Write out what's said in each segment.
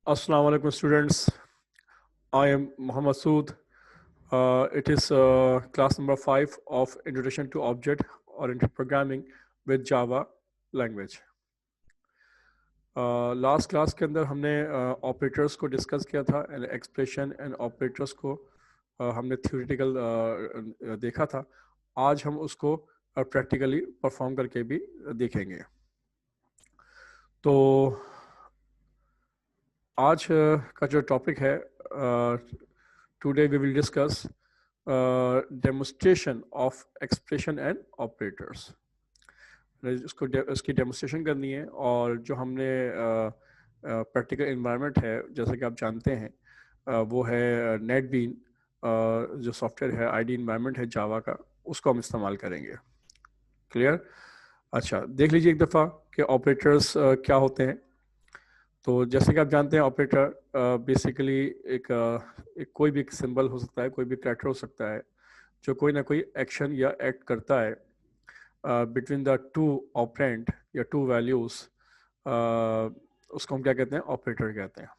Assalamu alaikum students. I am Muhammad Sood. It is class number 5 of Introduction to Object-Oriented Programming with Java language. Last class के अंदर हमने operators को discuss किया था and expression and operators को हमने theoretical देखा था. आज हम उसको प्रैक्टिकली परफॉर्म करके भी देखेंगे. तो आज का जो टॉपिक है, today we will discuss demonstration of expression and operators. इसकी डेमोन्स्ट्रेशन करनी है और जो हमने प्रैक्टिकल एनवायरनमेंट है जैसे कि आप जानते हैं वो है नेटबीन. जो सॉफ्टवेयर है आईडी एनवायरनमेंट है जावा का, उसको हम इस्तेमाल करेंगे. क्लियर? अच्छा, देख लीजिए एक दफ़ा कि ऑपरेटर्स क्या होते हैं. तो जैसे कि आप जानते हैं ऑपरेटर बेसिकली एक कोई भी सिंबल हो सकता है, कोई भी कैरेक्टर हो सकता है जो कोई ना कोई एक्शन या एक्ट करता है बिटवीन द टू ऑपरेंड या टू वैल्यूज़. उसको हम क्या कहते हैं? ऑपरेटर कहते हैं.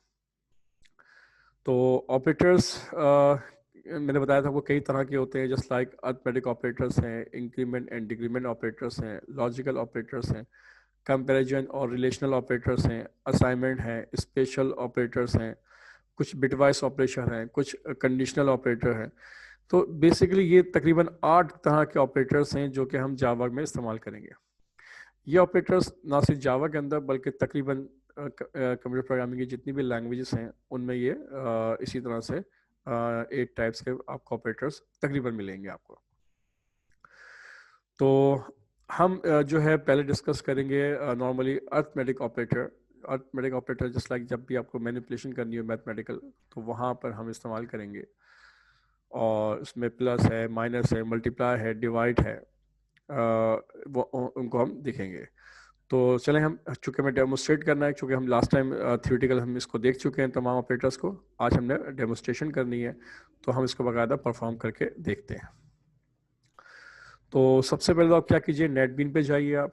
तो ऑपरेटर्स मैंने बताया था वो कई तरह के होते हैं, जस्ट लाइक अरिथमेटिक ऑपरेटर्स हैं, इंक्रीमेंट एंड डिक्रीमेंट ऑपरेटर्स हैं, लॉजिकल ऑपरेटर्स हैं, कंपैरिजन और रिलेशनल ऑपरेटर्स हैं, असाइनमेंट हैं, स्पेशल ऑपरेटर्स हैं, कुछ बिटवाइस ऑपरेशन हैं, कुछ कंडीशनल ऑपरेटर हैं. तो बेसिकली ये तकरीबन 8 तरह के ऑपरेटर्स हैं जो कि हम जावा में इस्तेमाल करेंगे. ये ऑपरेटर्स ना सिर्फ जावा के अंदर बल्कि तकरीबन कंप्यूटर प्रोग्रामिंग की जितनी भी लैंग्वेजेस हैं उनमें ये इसी तरह से 8 टाइप्स के आपको ऑपरेटर्स तकरीबन मिलेंगे आपको. तो हम जो है पहले डिस्कस करेंगे normally arithmetic operator. Arithmetic operator just like जब भी आपको मैनिपुलेशन करनी हो मैथमेटिकल तो वहाँ पर हम इस्तेमाल करेंगे. और उसमें प्लस है, माइनस है, मल्टीप्लाई है, डिवाइड है, वो उनको हम देखेंगे. तो चलें, हम चूँकि हमें डेमोन्स्ट्रेट करना है, चूँकि हम लास्ट टाइम थ्योरेटिकल हम इसको देख चुके हैं तमाम ऑपरेटर्स को, आज हमने डेमोन्स्ट्रेशन करनी है तो हम इसको बाकायदा परफॉर्म करके देखते हैं. तो सबसे पहले तो आप क्या कीजिए, नेटबीन पे जाइए आप,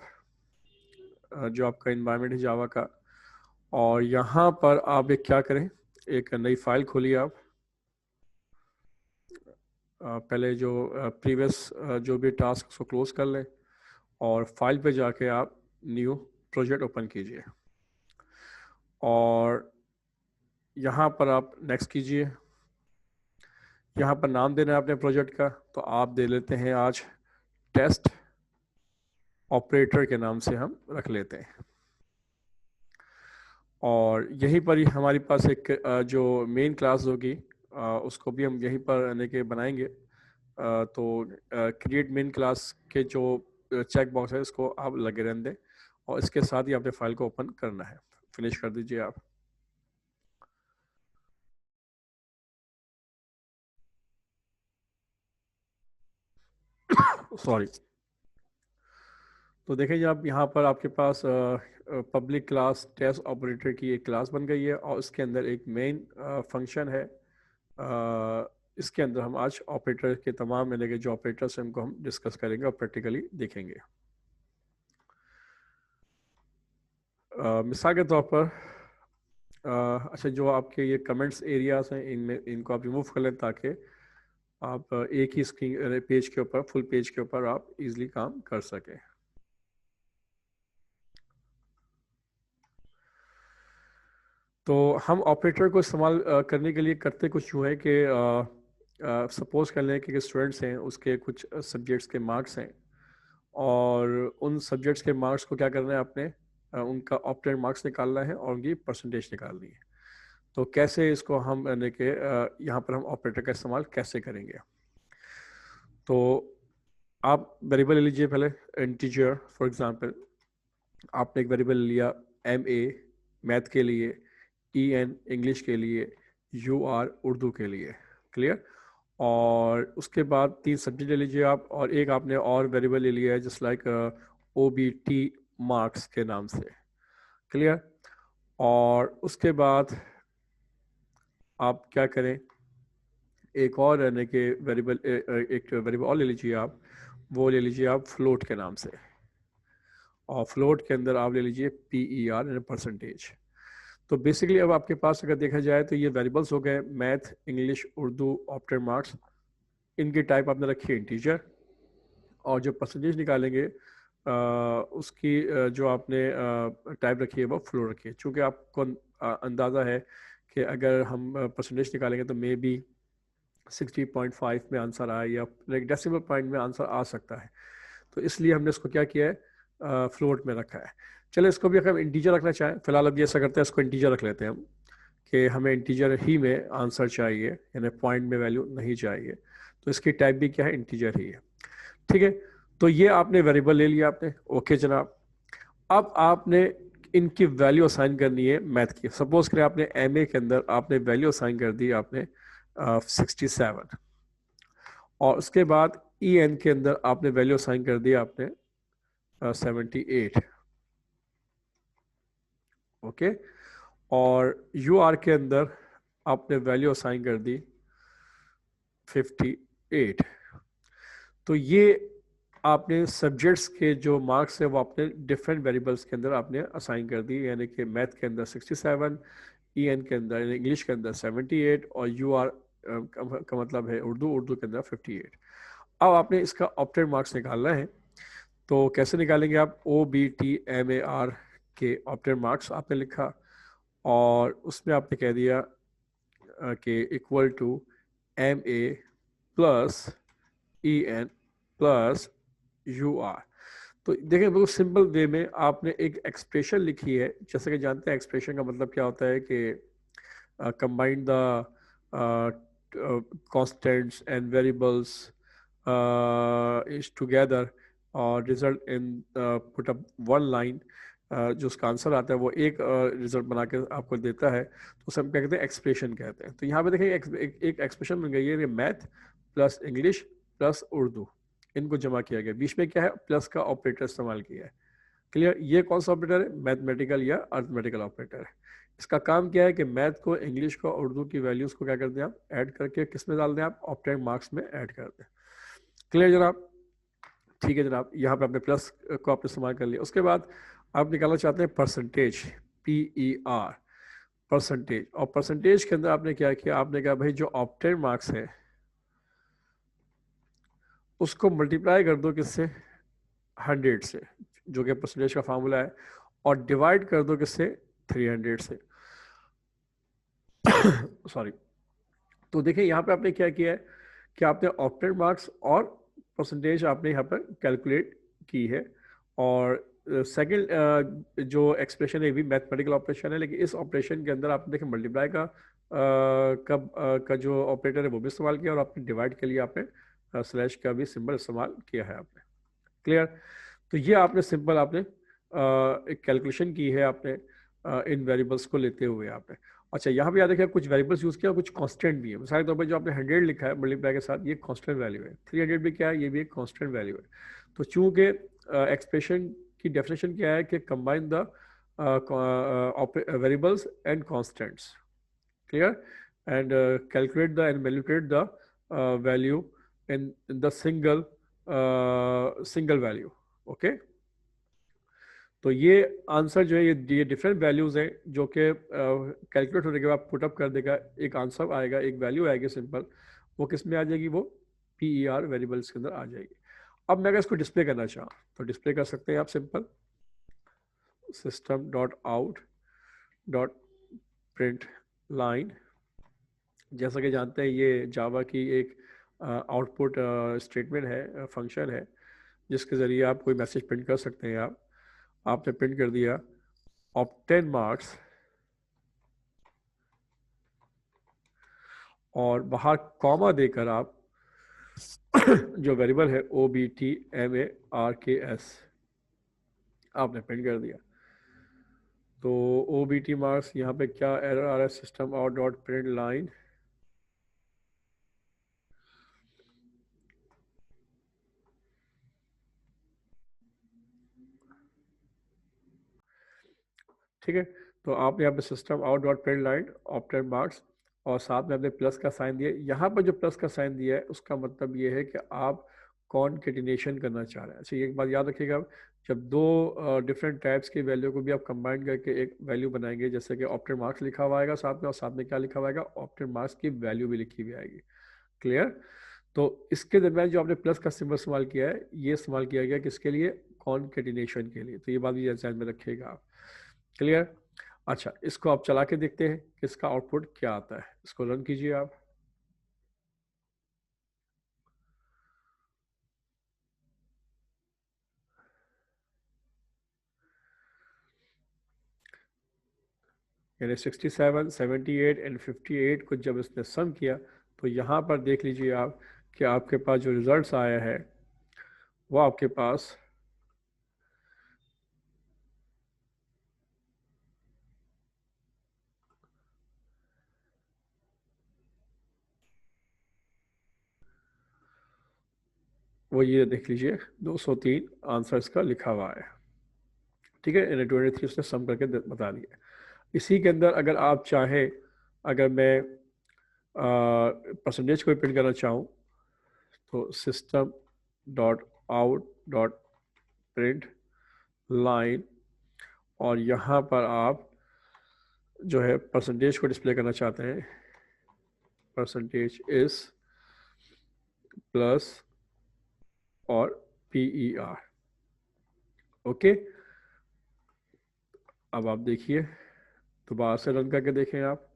जो आपका इन्वायरमेंट है जावा का, और यहाँ पर आप एक क्या करें, एक नई फाइल खोलिए आप. पहले जो प्रीवियस जो भी टास्क उसको क्लोज कर लें और फाइल पे जाके आप न्यू प्रोजेक्ट ओपन कीजिए और यहाँ पर आप नेक्स्ट कीजिए. यहाँ पर नाम देना है अपने प्रोजेक्ट का, तो आप दे लेते हैं आज टेस्ट ऑपरेटर के नाम से हम रख लेते हैं. और यहीं पर ही हमारे पास एक जो मेन क्लास होगी उसको भी हम यहीं पर आने के बनाएंगे. तो क्रिएट मेन क्लास के जो चेक बॉक्स है इसको आप लगे रहने दें और इसके साथ ही आपने फाइल को ओपन करना है. फिनिश कर दीजिए आप. सॉरी. तो देखिए आप यहाँ पर आपके पास पब्लिक क्लास टेस्ट ऑपरेटर की एक क्लास बन गई है और इसके अंदर एक मेन फंक्शन है. इसके अंदर हम आज ऑपरेटर के तमाम मिले के जो ऑपरेटर्स हैं उनको हम डिस्कस करेंगे और प्रैक्टिकली देखेंगे. मिसाल के तौर पर अच्छा, जो आपके ये कमेंट्स एरियाज हैं इनमें इनको आप रिमूव कर लें ताकि आप एक ही स्क्रीन पेज के ऊपर, फुल पेज के ऊपर आप इजीली काम कर सकें. तो हम ऑपरेटर को इस्तेमाल करने के लिए करते कुछ यूँ है कि सपोज़ कर लें कि स्टूडेंट्स हैं, उसके कुछ सब्जेक्ट्स के मार्क्स हैं और उन सब्जेक्ट्स के मार्क्स को क्या करना है आपने, उनका ऑपरेटर मार्क्स निकालना है और उनकी परसेंटेज निकालनी है. तो कैसे इसको हम यानी कि यहाँ पर हम ऑपरेटर का इस्तेमाल कैसे करेंगे. तो आप वेरिएबल ले लीजिए पहले, इंटीजर. फॉर एग्जांपल आपने एक वेरिएबल लिया MA मैथ के लिए, EN इंग्लिश के लिए, UR उर्दू के लिए. क्लियर? और उसके बाद 3 सब्जेक्ट ले लीजिए आप और एक आपने और वेरिएबल ले लिया है जस्ट लाइक OBT मार्क्स के नाम से. क्लियर? और उसके बाद आप क्या करें, एक और यानी कि वेरिएबल एक वेरिएबल और ले लीजिए आप, वो ले लीजिए आप फ्लोट के नाम से. और फ्लोट के अंदर आप ले लीजिए PER यानी परसेंटेज. तो बेसिकली अब आपके पास अगर देखा जाए तो ये वेरिएबल्स हो गए, math, English, Urdu, opted marks, इनकी टाइप आपने रखी है इंटीजर, और जो परसेंटेज निकालेंगे उसकी जो आपने टाइप रखी है वो फ्लोट रखी है। चूँकि आपको अंदाज़ा है कि अगर हम परसेंटेज निकालेंगे तो मे बी 60.5 में आंसर आए या लाइक डेसिमल पॉइंट में आंसर आ सकता है, तो इसलिए हमने इसको क्या किया है, फ्लोट में रखा है। चलो इसको भी अगर हम इंटीजर रखना चाहें, फिलहाल अब ये ऐसा करते हैं, इसको इंटीजर रख लेते हैं हम कि हमें इंटीजर ही में आंसर चाहिए, यानी पॉइंट में वैल्यू नहीं चाहिए, तो इसकी टाइप भी क्या है, इंटीजर ही है। ठीक है, तो ये आपने वेरिएबल ले लिया आपने, ओके जनाब। अब आपने इनकी वैल्यू असाइन करनी है मैथ की। सपोज करें आपने एमए के अंदर आपने वैल्यू असाइन कर दी आपने 67, और उसके बाद EN के अंदर आपने वैल्यू असाइन कर दी आपने 78, ओके, और UR के अंदर आपने वैल्यू असाइन कर दी 58। तो ये आपने सब्जेक्ट्स के जो मार्क्स है वो आपने डिफरेंट वेरिएबल्स के अंदर आपने असाइन कर दी, यानी कि मैथ के अंदर 67, EN के अंदर यानी इंग्लिश के अंदर 78, और UR का मतलब है उर्दू के अंदर 58। अब आपने इसका ऑप्टेड मार्क्स निकालना है, तो कैसे निकालेंगे आप, OBTMAR के ऑप्टेड मार्क्स आपने लिखा, और उसमें आपने कह दिया कि equal to MA plus EN plus UR। तो देखिए बिल्कुल सिंपल वे में आपने एक एक्सप्रेशन लिखी है। जैसे कि जानते हैं एक्सप्रेशन का मतलब क्या होता है कि combine the constants and variables is together और result in put up one line, जो उसका आंसर आता है वो एक रिजल्ट बना के आपको देता है, तो उसे हम क्या कहते हैं, एक्सप्रेशन कहते हैं। तो यहाँ पे देखिए एक एक्सप्रेशन बन गई है, math plus English plus Urdu, इनको जमा किया गया, बीच में क्या है, प्लस का ऑपरेटर इस्तेमाल किया है। क्लियर, ये कौन सा ऑपरेटर है, मैथमेटिकल या अर्थमेटिकल ऑपरेटर है। इसका काम क्या है कि मैथ को, इंग्लिश को, उर्दू की वैल्यूज को क्या कर दें आप, ऐड करके किस में डाल दें आप, ऑप्टेड मार्क्स में ऐड कर दें। क्लियर जनाब, ठीक है जनाब, यहाँ पे आपने प्लस को आपने इस्तेमाल कर लिया। उसके बाद आप निकालना चाहते हैं परसेंटेज, PER, परसेंटेज, और परसेंटेज के अंदर आपने क्या किया, आपने कहा भाई जो ऑप्टेड मार्क्स है उसको मल्टीप्लाई कर दो किससे, 100 से, जो कि परसेंटेज का फार्मूला है, और डिवाइड कर दो किससे, 300 से। सॉरी। तो देखिए यहाँ पे आपने क्या किया है कि आपने ऑप्टेड मार्क्स और परसेंटेज आपने यहाँ पर कैलकुलेट की है, और सेकंड जो एक्सप्रेशन है भी मैथमेटिकल ऑपरेशन है, लेकिन इस ऑपरेशन के अंदर आपने देखें मल्टीप्लाई का जो ऑपरेटर है वो भी इस्तेमाल किया, और आपने डिवाइड के लिए आपने स्लैश का भी सिंबल इस्तेमाल किया है आपने। क्लियर, तो ये आपने सिंपल आपने एक कैलकुलेशन की है आपने इन वेरिएबल्स को लेते हुए आपने। अच्छा, यहाँ पे याद रखिए कुछ वेरिएबल्स यूज़ किया और कुछ कांस्टेंट भी है। मिसाल के तौर पर जो आपने 100 लिखा है मल्टीप्लाई के साथ, ये कांस्टेंट वैल्यू है। 300 भी क्या है, ये भी एक कांस्टेंट वैल्यू है। तो चूंकि एक्सप्रेशन की डेफिनेशन क्या है कि combine the variables and constants, clear, and calculate the end manipulate the value in the single value, okay. तो ये आंसर जो है, ये डिफरेंट वैल्यूज़ हैं जो कि कैलकुलेट होने के बाद पुटअप कर देगा, एक आंसर आएगा, एक वैल्यू आएगी सिंपल, वो किस में आ जाएगी, वो PER वेरिएबल्स के अंदर आ जाएगी। अब मैं अगर इसको डिस्प्ले करना चाहूँ तो डिस्प्ले कर सकते हैं आप, सिंपल system.out.println। जैसा कि जानते हैं ये जावा की एक आउटपुट स्टेटमेंट है, फंक्शन है, जिसके ज़रिए आप कोई मैसेज प्रिंट कर सकते हैं। आपने प्रिंट कर दिया ऑब्टेन मार्क्स, और बाहर कॉमा देकर आप जो वेरिएबल है OBTMARKS आपने प्रिंट कर दिया। तो OBT मार्क्स यहाँ पे क्या एरर आ रहा है, system out dot print line, ठीक है। तो आपने यहाँ पे system out dot print line obtain marks, और साथ में आपने प्लस का साइन दिया। यहाँ पर जो प्लस का साइन दिया है उसका मतलब ये है कि आप कॉन्केटिनेशन करना चाह रहे हैं। अच्छा, एक बात याद रखिएगा, जब दो डिफरेंट टाइप्स की वैल्यू को भी आप कंबाइन करके एक वैल्यू बनाएंगे, जैसे कि ऑप्टेड मार्क्स लिखा हुआ आएगा साथ में, और साथ में क्या लिखा हुआ आएगा, ऑप्टेड मार्क्स की वैल्यू भी लिखी हुई आएगी। क्लियर? तो इसके दरमियान जो आपने प्लस का सिंबल इस्तेमाल किया है, ये इस्तेमाल किया गया किसके लिए, कॉन्केटिनेशन के लिए। तो ये बात भी ध्यान में रखिएगा आप। क्लियर? अच्छा, इसको आप चला के देखते हैं कि इसका आउटपुट क्या आता है। इसको रन कीजिए आप। यानी 67, 78 एंड 58 को जब इसने सम किया, तो यहाँ पर देख लीजिए आप कि आपके पास जो रिजल्ट्स आया है वो आपके पास वो ये देख लीजिए, 203 आंसर इसका लिखा हुआ है। ठीक है, यानी 23 उसने सम करके बता दिया। इसी के अंदर अगर आप चाहें, अगर मैं परसेंटेज को प्रिंट करना चाहूँ, तो system dot out dot print line, और यहाँ पर आप जो है परसेंटेज को डिस्प्ले करना चाहते हैं, परसेंटेज इज प्लस और PER। ओके, अब आप देखिए, दोबारा से रन करके देखें आप,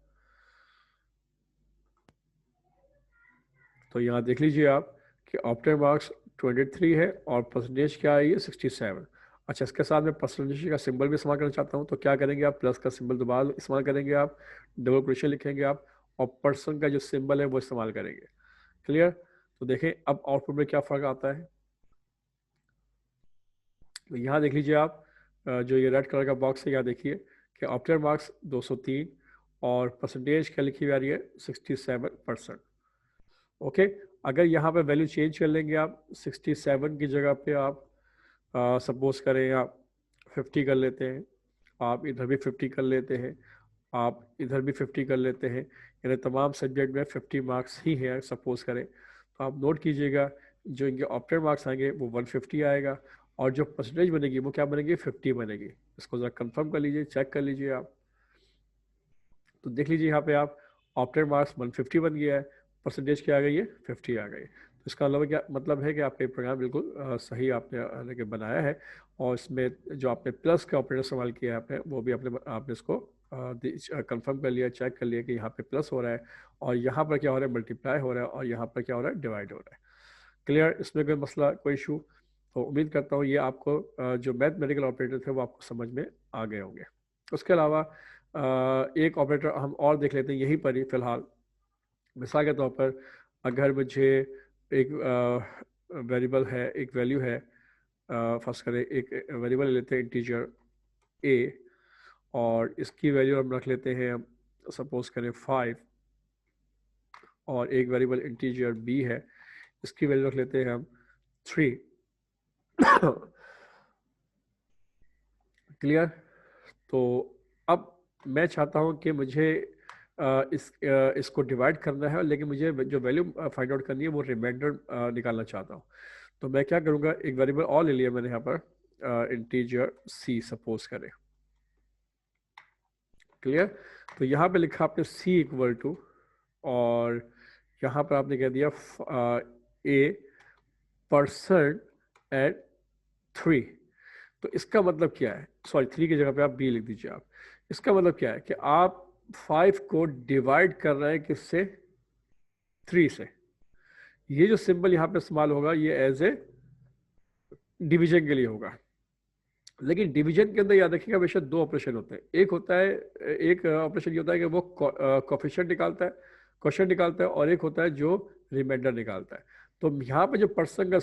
तो यहाँ देख लीजिए आप कि ऑप्टेड मार्क्स 23 है और परसेंटेज क्या आई है, 67। अच्छा, इसके साथ में परसेंटेज का सिंबल भी इस्तेमाल करना चाहता हूँ, तो क्या करेंगे आप, प्लस का सिंबल दोबारा इस्तेमाल करेंगे आप, डबल क्वेश्चन लिखेंगे आप, और पर्सन का जो सिंबल है वो इस्तेमाल करेंगे। क्लियर? तो देखें अब आउटपुट में क्या फ़र्क आता है। तो यहाँ देख लीजिए आप, जो ये रेड कलर का बॉक्स है, यहाँ देखिए कि ऑप्टेड मार्क्स 203 और परसेंटेज क्या लिखी हुई आ रही है, 67%। ओके, अगर यहाँ पे वैल्यू चेंज कर लेंगे आप, 67 की जगह पे आप सपोज करें आप 50 कर लेते हैं, आप इधर भी 50 कर लेते हैं, आप इधर भी 50 कर लेते हैं, यानी तमाम सब्जेक्ट में 50 मार्क्स ही हैं सपोज करें, तो आप नोट कीजिएगा जो इनके ऑप्टेड मार्क्स आएंगे वो 150 आएगा, और जो परसेंटेज बनेगी वो क्या बनेगी, 50 बनेगी। इसको ज़रा कंफर्म कर लीजिए, चेक कर लीजिए आप। तो देख लीजिए यहाँ पे आप, ऑप्टेड मार्क्स 150 बन गया है, परसेंटेज क्या आ गई है, 50 आ गई। तो इसका क्या मतलब है कि आपका प्रोग्राम बिल्कुल सही आपने बनाया है, और इसमें जो आपने प्लस का ऑपरेटर इस्तेमाल किया है आपने, वो भी आपने इसको कंफर्म कर लिया, चेक कर लिया कि यहाँ पे प्लस हो रहा है, और यहाँ पर क्या हो रहा है, मल्टीप्लाई हो रहा है, और यहाँ पर क्या हो रहा है, डिवाइड हो रहा है। क्लियर? इसमें कोई मसला, कोई इशू? तो उम्मीद करता हूँ ये आपको जो मैथमेटिकल ऑपरेटर थे वो आपको समझ में आ गए होंगे। उसके अलावा एक ऑपरेटर हम और देख लेते हैं यहीं पर ही फ़िलहाल। मिसाल के तौर पर अगर मुझे एक वेरिएबल है, एक वैल्यू है, फर्स्ट करें एक वेरिएबल ले लेते हैं इंटीजर a, और इसकी वैल्यू हम रख लेते हैं, सपोज करें 5, और एक वेरिएबल इंटीजर b है, इसकी वैल्यू रख लेते हैं हम 3। क्लियर? तो अब मैं चाहता हूँ कि मुझे इसको डिवाइड करना है, लेकिन मुझे जो वैल्यू फाइंड आउट करनी है वो रिमाइंडर निकालना चाहता हूँ। तो मैं क्या करूँगा, एक वेरिएबल और ले लिया मैंने यहाँ पर, इंटीजर c सपोज करें। क्लियर? तो यहाँ पे लिखा आपने c इक्वल टू, और यहाँ पर आपने कह दिया a परसेंट एट 3। तो इसका मतलब क्या है, सॉरी 3 की जगह पे आप b लिख दीजिए आप। इसका मतलब क्या है कि आप 5 को डिवाइड कर रहे हैं किससे, 3 से। ये जो सिंबल यहाँ पे इस्तेमाल होगा ये एज ए डिवीजन के लिए होगा, लेकिन डिवीजन के अंदर याद रखिएगा हमेशा दो ऑपरेशन होते हैं। एक होता है, एक ऑपरेशन ये होता है कि वो कोफिशिएंट निकालता है, क्वेश्चन निकालता है, और एक होता है जो रिमाइंडर निकालता है। तो यहाँ पे जो पर्सन का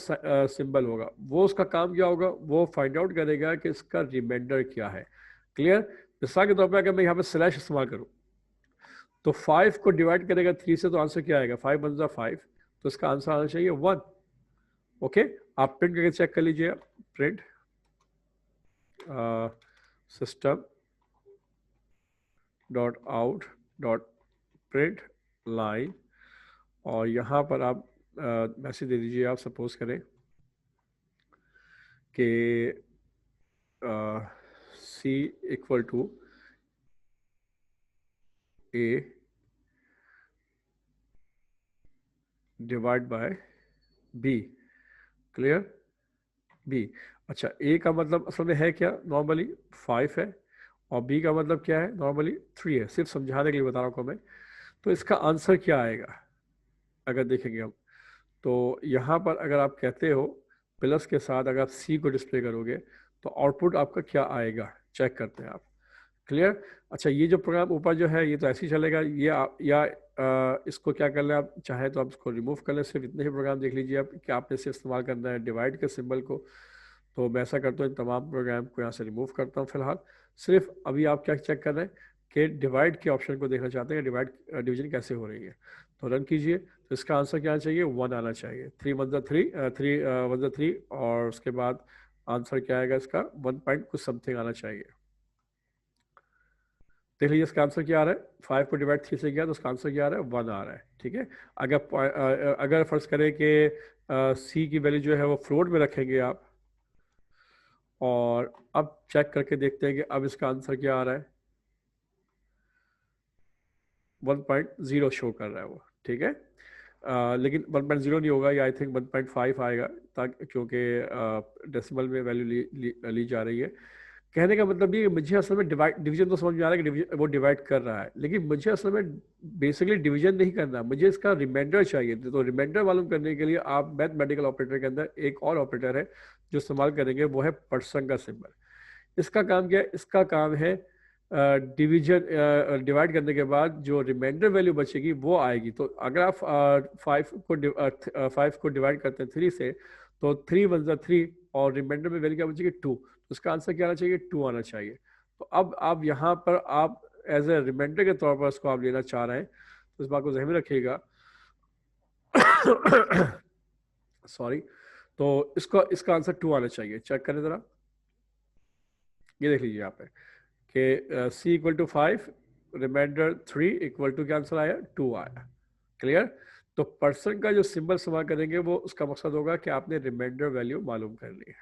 सिंबल होगा वो उसका काम क्या होगा, वो फाइंड आउट करेगा कि इसका रिमाइंडर क्या है। क्लियर? मिसाल के तौर पर अगर मैं यहाँ पे स्लैश इस्तेमाल करूँ, तो 5 को डिवाइड करेगा 3 से, तो आंसर क्या आएगा, 5 वन ज़ा 5, तो इसका आंसर आना चाहिए 1। ओके, आप प्रिंट करके चेक कर लीजिए, print system dot out dot print line, और यहाँ पर आप मैसेज दे दीजिए, आप सपोज करें कि C equal to A divide by B. Clear? B. अच्छा, ए का मतलब असल में है क्या नॉर्मली 5 है, और बी का मतलब क्या है नॉर्मली 3 है। सिर्फ समझाने के लिए बता रहा हूँ आपको मैं। तो इसका आंसर क्या आएगा अगर देखेंगे हम, तो यहाँ पर अगर आप कहते हो प्लस के साथ अगर आप सी को डिस्प्ले करोगे तो आउटपुट आपका क्या आएगा, चेक करते हैं आप। क्लियर? अच्छा, ये जो प्रोग्राम ऊपर जो है ये तो ऐसे ही चलेगा, ये या इसको क्या कर लें आप, चाहे तो आप इसको रिमूव कर लें। सिर्फ इतने ही प्रोग्राम देख लीजिए आप कि आपने सिर्फ इस्तेमाल करना है डिवाइड के सिंबल को। तो मैं ऐसा करता हूँ, इन तमाम प्रोग्राम को यहाँ से रिमूव करता हूँ फिलहाल। सिर्फ अभी आप क्या चेक कर रहे हैं कि डिवाइड के ऑप्शन को देखना चाहते हैं, डिवाइड डिवीजन कैसे हो रही है। तो रन कीजिए, तो इसका आंसर क्या आना चाहिए, 1 आना चाहिए। 3 वन ज़ा 3, 3 वन ज़ा 3, और उसके बाद आंसर क्या आएगा इसका 1 पॉइंट कुछ समथिंग आना चाहिए। देख लीजिए इसका आंसर क्या आ रहा है, 5 को डिवाइड 3 से किया तो उसका आंसर क्या आ रहा है, 1 आ रहा है। ठीक है, अगर फर्ज करें कि सी की वैल्यू जो है वो फ्लोट में रखेंगे आप, और अब चेक करके देखते हैं कि अब इसका आंसर क्या आ रहा है, 1.0 शो कर रहा है वो। ठीक है, लेकिन 1.0 नहीं होगा, ये आई थिंक 1.5 आएगा, ताकि क्योंकि डेसिमल में वैल्यू ली जा रही है। कहने का मतलब ये, मुझे असल में डिवीजन तो समझ में आ रहा है कि वो डिवाइड कर रहा है, लेकिन मुझे असल में बेसिकली डिवीजन नहीं करना, मुझे इसका रिमाइंडर चाहिए। तो रिमाइंडर मालूम करने के लिए आप मैथमेटिकल ऑपरेटर के अंदर एक और ऑपरेटर है जो इस्तेमाल करेंगे, वो है परसेंट का सिंबल। इसका काम क्या है, इसका काम है डिवाइड करने के बाद जो रिमाइंडर वैल्यू बचेगी वो आएगी। तो अगर आप 5 को डिवाइड करते हैं 3 से, तो 3 वन ज़ा 3, और रिमाइंडर में वैल्यू क्या बचेगी 2। तो उसका आंसर क्या आना चाहिए, 2 आना चाहिए। तो अब आप यहाँ पर आप एज ए रिमाइंडर के तौर पर उसको आप लेना चाह रहे हैं, तो इस बात को ध्यान में रखिएगा। सॉरी, तो इसका आंसर 2 आना चाहिए। चेक करें ज़रा, ये देख लीजिए यहाँ पे कि C equal to 5, reminder 3 equal to क्या आंसर आया, 2 आया। क्लियर? तो परसेंट का जो सिंबल इस्तेमाल करेंगे वो उसका मकसद होगा कि आपने रिमाइंडर वैल्यू मालूम कर ली है।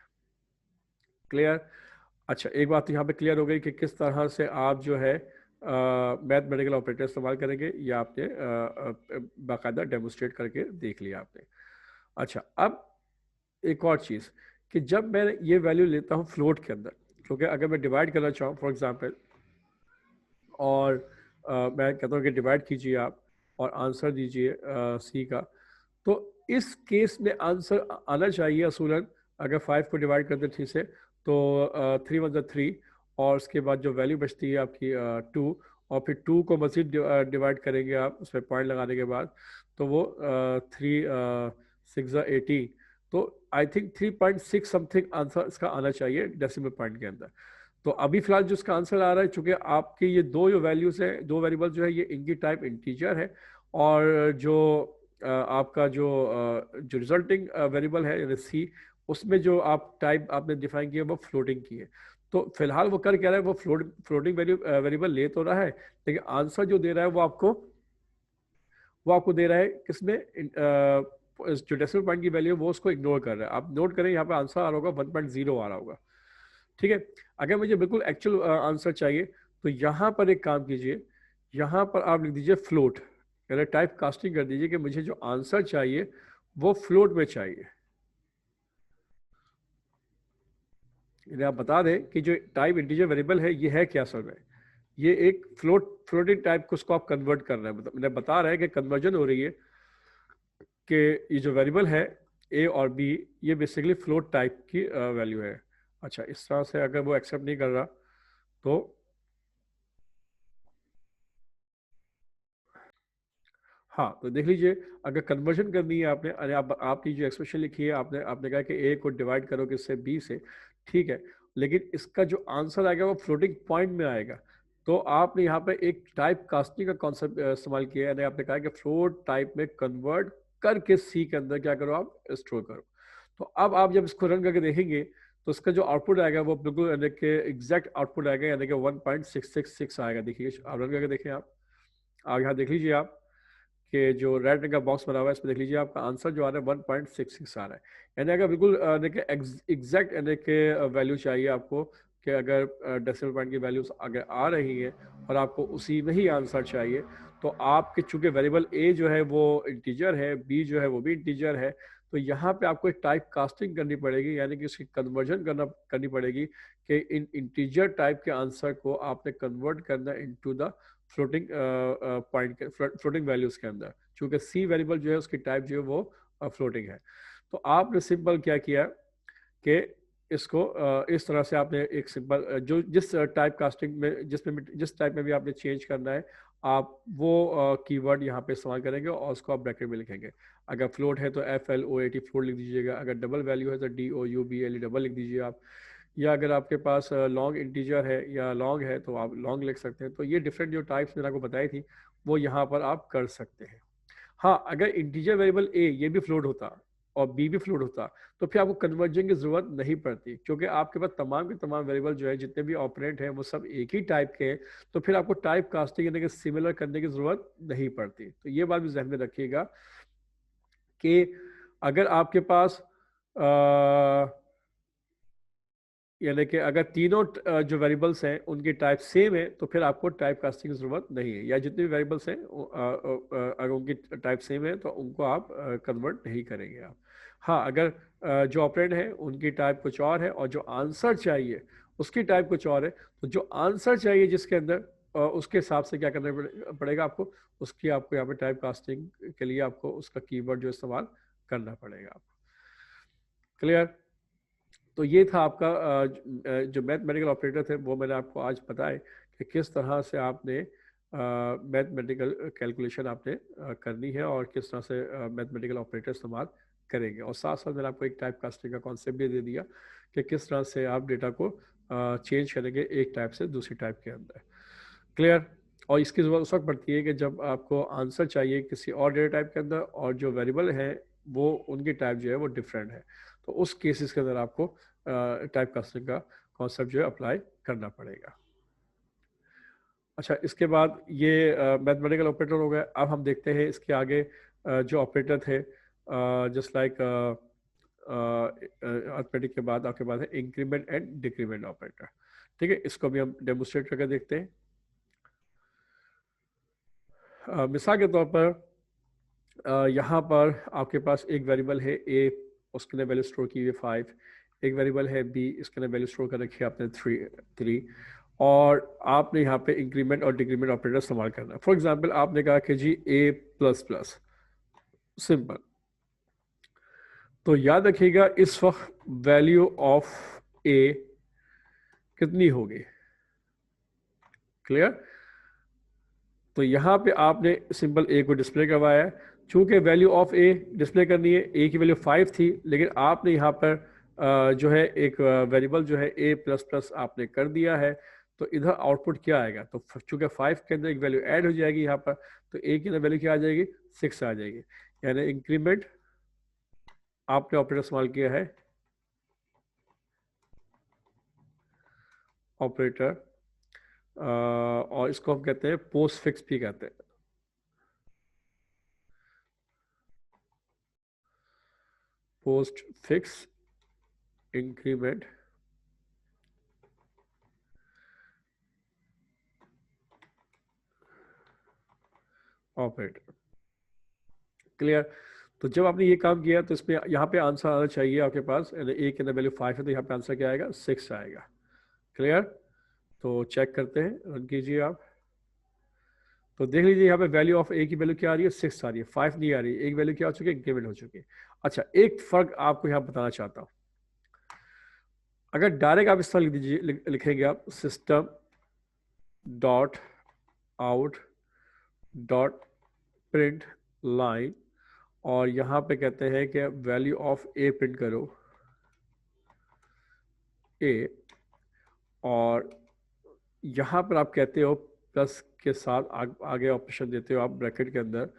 क्लियर? अच्छा, एक बात तो यहाँ पे क्लियर हो गई कि किस तरह से आप जो है मैथमेटिकल ऑपरेटर इस्तेमाल करेंगे, या आपने बाकायदा डेमोस्ट्रेट करके देख लिया आपने। अच्छा, अब एक और चीज़ कि जब मैं ये वैल्यू लेता हूँ फ्लोट के अंदर, क्योंकि अगर मैं डिवाइड करना चाहूँ फॉर एग्जांपल, और मैं कहता हूँ कि डिवाइड कीजिए आप और आंसर दीजिए सी का, तो इस केस में आंसर आना चाहिए असूलन, अगर 5 को डिवाइड करते 3 से, तो 3 वन ज़ा 3, और उसके बाद जो वैल्यू बचती है आपकी 2, और फिर 2 को मज़ीद डिवाइड करेंगे आप उसमें पॉइंट लगाने के बाद, तो वो 3 6 ज़ा 80। तो आई थिंक 3.6 समथिंग आंसर इसका आना चाहिए डेसिमल पॉइंट के अंदर। तो अभी फिलहाल जो इसका आंसर आ रहा है, चूंकि आपके ये दो जो वैल्यूज है, दो वेरिएबल जो है, ये इनकी टाइप इंटीजर है, और जो आपका जो रिजल्टिंग वेरिएबल है यानी सी, उसमें जो आप टाइप आपने डिफाइन किया वो फ्लोटिंग की है। तो फिलहाल वो कर क्या रहा है, वो फ्लोटिंग वेरिएबल ले तो रहा है, लेकिन आंसर जो दे रहा है वो आपको दे रहा है किसमें, जो डेसिमल पॉइंट की वैल्यू है वो उसको इग्नोर कर रहा है। आप नोट करें यहाँ पे आंसर आ रहा होगा 1.0 आ रहा होगा। ठीक है, अगर मुझे बिल्कुल एक्चुअल आंसर चाहिए तो यहाँ पर एक काम कीजिए, यहाँ पर आप लिख दीजिए फ्लोट, यानी टाइप कास्टिंग कर दीजिए कि मुझे जो आंसर चाहिए वो फ्लोट में चाहिए। यानी आप बता दें कि जो टाइप इंटीजर वेरिएबल है ये है क्या असल में, ये एक फ्लोटिंग टाइप को उसको आप कन्वर्ट कर रहे हैं। मतलब मैंने बता रहा है कि कन्वर्जन हो रही है कि ये जो वेरिएबल है ए और बी, ये बेसिकली फ्लोट टाइप की वैल्यू है। अच्छा, इस तरह से अगर वो एक्सेप्ट नहीं कर रहा तो हाँ, तो देख लीजिए, अगर कन्वर्जन करनी है आपने, अरे आपने जो एक्सप्रेशन लिखी है, आपने आपने कहा कि ए को डिवाइड करो किससे, बी से, ठीक है, लेकिन इसका जो आंसर आएगा वो फ्लोटिंग पॉइंट में आएगा। तो आपने यहाँ पे एक टाइप कास्टिंग का कॉन्सेप्ट इस्तेमाल किया है, यानी आपने कहा कि फ्लोट टाइप में कन्वर्ट करके सी के अंदर क्या करो, आप स्टोर करो। तो अब आप जब इसको रन करके देखेंगे तो इसका जो आउटपुट आएगा वो बिल्कुल यानी कि एग्जैक्ट आउटपुट आएगा, यानी कि 1.666 आएगा। देखिए, आप रन करके देखें, आप यहाँ देख लीजिए आप कि जो रेड रंग का बॉक्स बना हुआ है इसमें देख लीजिए आपका आंसर जो आ रहा है 1.66 आ रहा है। यानी अगर बिल्कुल देखिए एग्जैक्ट यानी कि वैल्यू चाहिए आपको कि अगर डेसिमल पॉइंट की वैल्यूज अगर आ रही है और आपको उसी में ही आंसर चाहिए, तो आपके चूंकि वेरिएबल ए जो है वो इंटीजर है, बी जो है वो भी इंटीजर है, तो यहाँ पे आपको एक टाइप कास्टिंग करनी पड़ेगी, यानी कि उसकी कन्वर्जन करनी पड़ेगी कि इन इंटीजर टाइप के आंसर को आपने कन्वर्ट करना इनटू द फ्लोटिंग पॉइंट के फ्लोटिंग वैल्यूज के अंदर, चूंकि सी वेरिएबल जो है उसकी टाइप जो है वो फ्लोटिंग है। तो आपने सिंपल क्या किया कि इसको इस तरह से आपने एक सिंपल जो जिस टाइप कास्टिंग में जिस टाइप में भी आपने चेंज करना है, आप वो कीवर्ड यहाँ पे इस्तेमाल करेंगे और उसको आप ब्रैकेट में लिखेंगे। अगर फ्लोट है तो FLOAT फ्लोट लिख दीजिएगा, अगर डबल वैल्यू है तो DOUBLE डबल लिख दीजिए आप, या अगर आपके पास लॉन्ग इंटीजर है या लॉन्ग है तो आप लॉन्ग लिख सकते हैं। तो ये डिफरेंट जो टाइप्स मैंने आपको बताई थी वो यहाँ पर आप कर सकते हैं। हाँ, अगर इंटीजर वेरिएबल ए ये भी फ्लोट होता और बी भी फ्लोट होता तो फिर आपको कन्वर्जन की जरूरत नहीं पड़ती, क्योंकि आपके पास तमाम के तमाम वेरिएबल जो है जितने भी ऑपरेंट हैं वो सब एक ही टाइप के हैं, तो फिर आपको टाइप कास्टिंग यानी कि सिमिलर करने की जरूरत नहीं पड़ती। तो ये बात भी ध्यान में रखिएगा कि अगर आपके पास यानी कि अगर तीनों जो वेरिएबल्स हैं उनकी टाइप सेम है तो फिर आपको टाइप कास्टिंग की जरूरत नहीं है, या जितने भी वेरिएबल्स हैं अगर उनकी टाइप सेम है तो उनको आप कन्वर्ट नहीं करेंगे आप। हाँ, अगर जो ऑपरेंड है उनकी टाइप कुछ और है और जो आंसर चाहिए उसकी टाइप कुछ और है, तो जो आंसर चाहिए जिसके अंदर उसके हिसाब से क्या करना पड़ेगा आपको, उसकी आपको यहाँ पे टाइप कास्टिंग के लिए आपको उसका कीवर्ड जो इस्तेमाल करना पड़ेगा आपको। क्लियर? तो ये था आपका जो मैथमेटिकल ऑपरेटर थे वो मैंने आपको आज बताए कि किस तरह से आपने मैथमेटिकल कैलकुलेशन आपने करनी है और किस तरह से मैथमेटिकल ऑपरेटर इस्तेमाल करेंगे, और साथ साथ मैंने आपको एक टाइप कास्टिंग का कॉन्सेप्ट भी दे दिया कि किस तरह से आप डेटा को चेंज करेंगे एक टाइप से दूसरी टाइप के अंदर। क्लियर? और इसकी ज़रूरत उस वक्त पड़ती है कि जब आपको आंसर चाहिए किसी और डेटा टाइप के अंदर और जो वेरिएबल है वो उनकी टाइप जो है वो डिफरेंट है, तो उस केसेस के अंदर आपको टाइप कास्टिंग का कॉन्सेप्ट जो है अप्लाई करना पड़ेगा। अच्छा, इसके बाद ये मैथमेटिकल ऑपरेटर हो गया। अब हम देखते हैं इसके आगे जो ऑपरेटर थे, जस्ट लाइक अर्थमेटिक के बाद आपके पास है इंक्रीमेंट एंड डिक्रीमेंट ऑपरेटर। ठीक है, इसको भी हम डेमोस्ट्रेट करके देखते हैं। मिसाल के तौर पर यहाँ पर आपके पास एक वेरिएबल है ए, उसके लिए वैल्यू स्टोर की हुई है 5, एक वेरिएबल है बी, इसके लिए वैल्यू स्टोर कर रखी है आपने 3, और आपने यहाँ पे इंक्रीमेंट और डिक्रीमेंट ऑपरेटर इस्तेमाल करना है। फॉर एग्जांपल आपने कहा कि जी ए प्लस प्लस, सिंपल। तो याद रखिएगा इस वक्त वैल्यू ऑफ ए कितनी होगी? क्लियर? तो यहाँ पे आपने सिंपल ए को डिस्प्ले करवाया है, चूंकि वैल्यू ऑफ ए डिस्प्ले करनी है, ए की वैल्यू 5 थी, लेकिन आपने यहाँ पर जो है एक वेरिएबल जो है ए प्लस प्लस आपने कर दिया है, तो इधर आउटपुट क्या आएगा? तो चूंकि 5 के अंदर एक वैल्यू ऐड हो जाएगी यहाँ पर, तो ए की अंदर वैल्यू क्या आ जाएगी? 6 आ जाएगी। यानी इंक्रीमेंट आपने ऑपरेटर इस्तेमाल किया है, ऑपरेटर, और इसको हम कहते हैं पोस्ट फिक्स भी कहते हैं। Post fix increment operator. Clear? तो जब आपने ये काम किया तो इसमें यहाँ पे आंसर आना चाहिए आपके पास, ए के अंदर वैल्यू 5 है तो यहाँ पे आंसर क्या आएगा? 6 आएगा। क्लियर? तो चेक करते हैं, रन कीजिए आप। तो देख लीजिए यहाँ पे वैल्यू ऑफ ए की वैल्यू क्या आ रही है? 6 आ रही है, 5 नहीं आ रही है। एक वैल्यू क्या हो चुकी है? इंक्रीमेंट हो चुकी है। अच्छा, एक फर्क आपको यहाँ बताना चाहता हूँ। अगर डायरेक्ट आप इस तरह लिख दीजिए, लिखेंगे आप system dot out dot print line, और यहाँ पे कहते हैं कि वैल्यू ऑफ ए प्रिंट करो ए, और यहाँ पर आप कहते हो प्लस के साथ आगे ऑपरेशन देते हो आप ब्रैकेट के अंदर,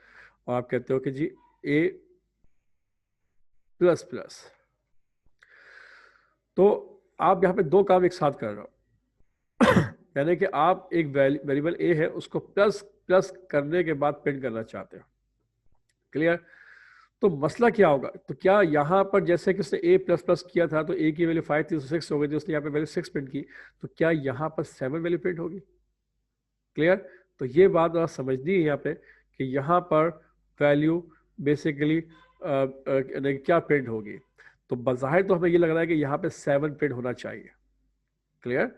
और आप कहते हो कि जी ए प्लस प्लस। तो आप यहाँ पे दो काम एक साथ कर रहे हो यानी कि आप एक वेरिएबल ए है उसको प्लस प्लस करने के बाद प्रिंट करना चाहते हो। क्लियर? तो मसला क्या होगा, तो क्या यहाँ पर जैसे कि उसने ए प्लस प्लस किया था तो ए की वैल्यू 5 थी, 6 हो गई थी, उसने यहाँ पे वैल्यू 6 प्रिंट की, तो क्या यहाँ पर 7 वैल्यू प्रिंट होगी? क्लियर? तो ये बात आप समझनी है यहाँ पे कि यहाँ पर वैल्यू बेसिकली क्या प्रिंट होगी। तो बज़ाहिर तो हमें ये लग रहा है कि यहाँ पे 7 प्रिंट होना चाहिए। क्लियर?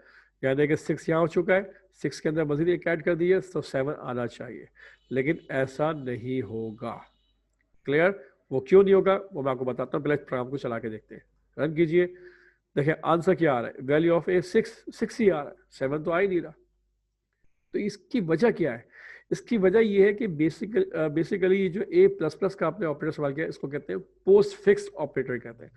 यानी कि 6 यहाँ हो चुका है, 6 के अंदर मजीद एक ऐड कर दिए तो 7 आना चाहिए, लेकिन ऐसा नहीं होगा। क्लियर? वो क्यों नहीं होगा वो मैं आपको बताता हूँ, पहले प्रोग्राम को चला के देखते हैं। रन कीजिए, देखिए आंसर क्या आ रहा है, वैल्यू ऑफ ए 6 ही आ रहा है, 7 तो आ ही नहीं रहा। तो इसकी वजह क्या है? इसकी वजह यह है कि बेसिकली जो ए प्लस प्लस का आपने ऑपरेटर सवाल किया इसको कहते हैं पोस्ट फिक्स ऑपरेटर कहते हैं।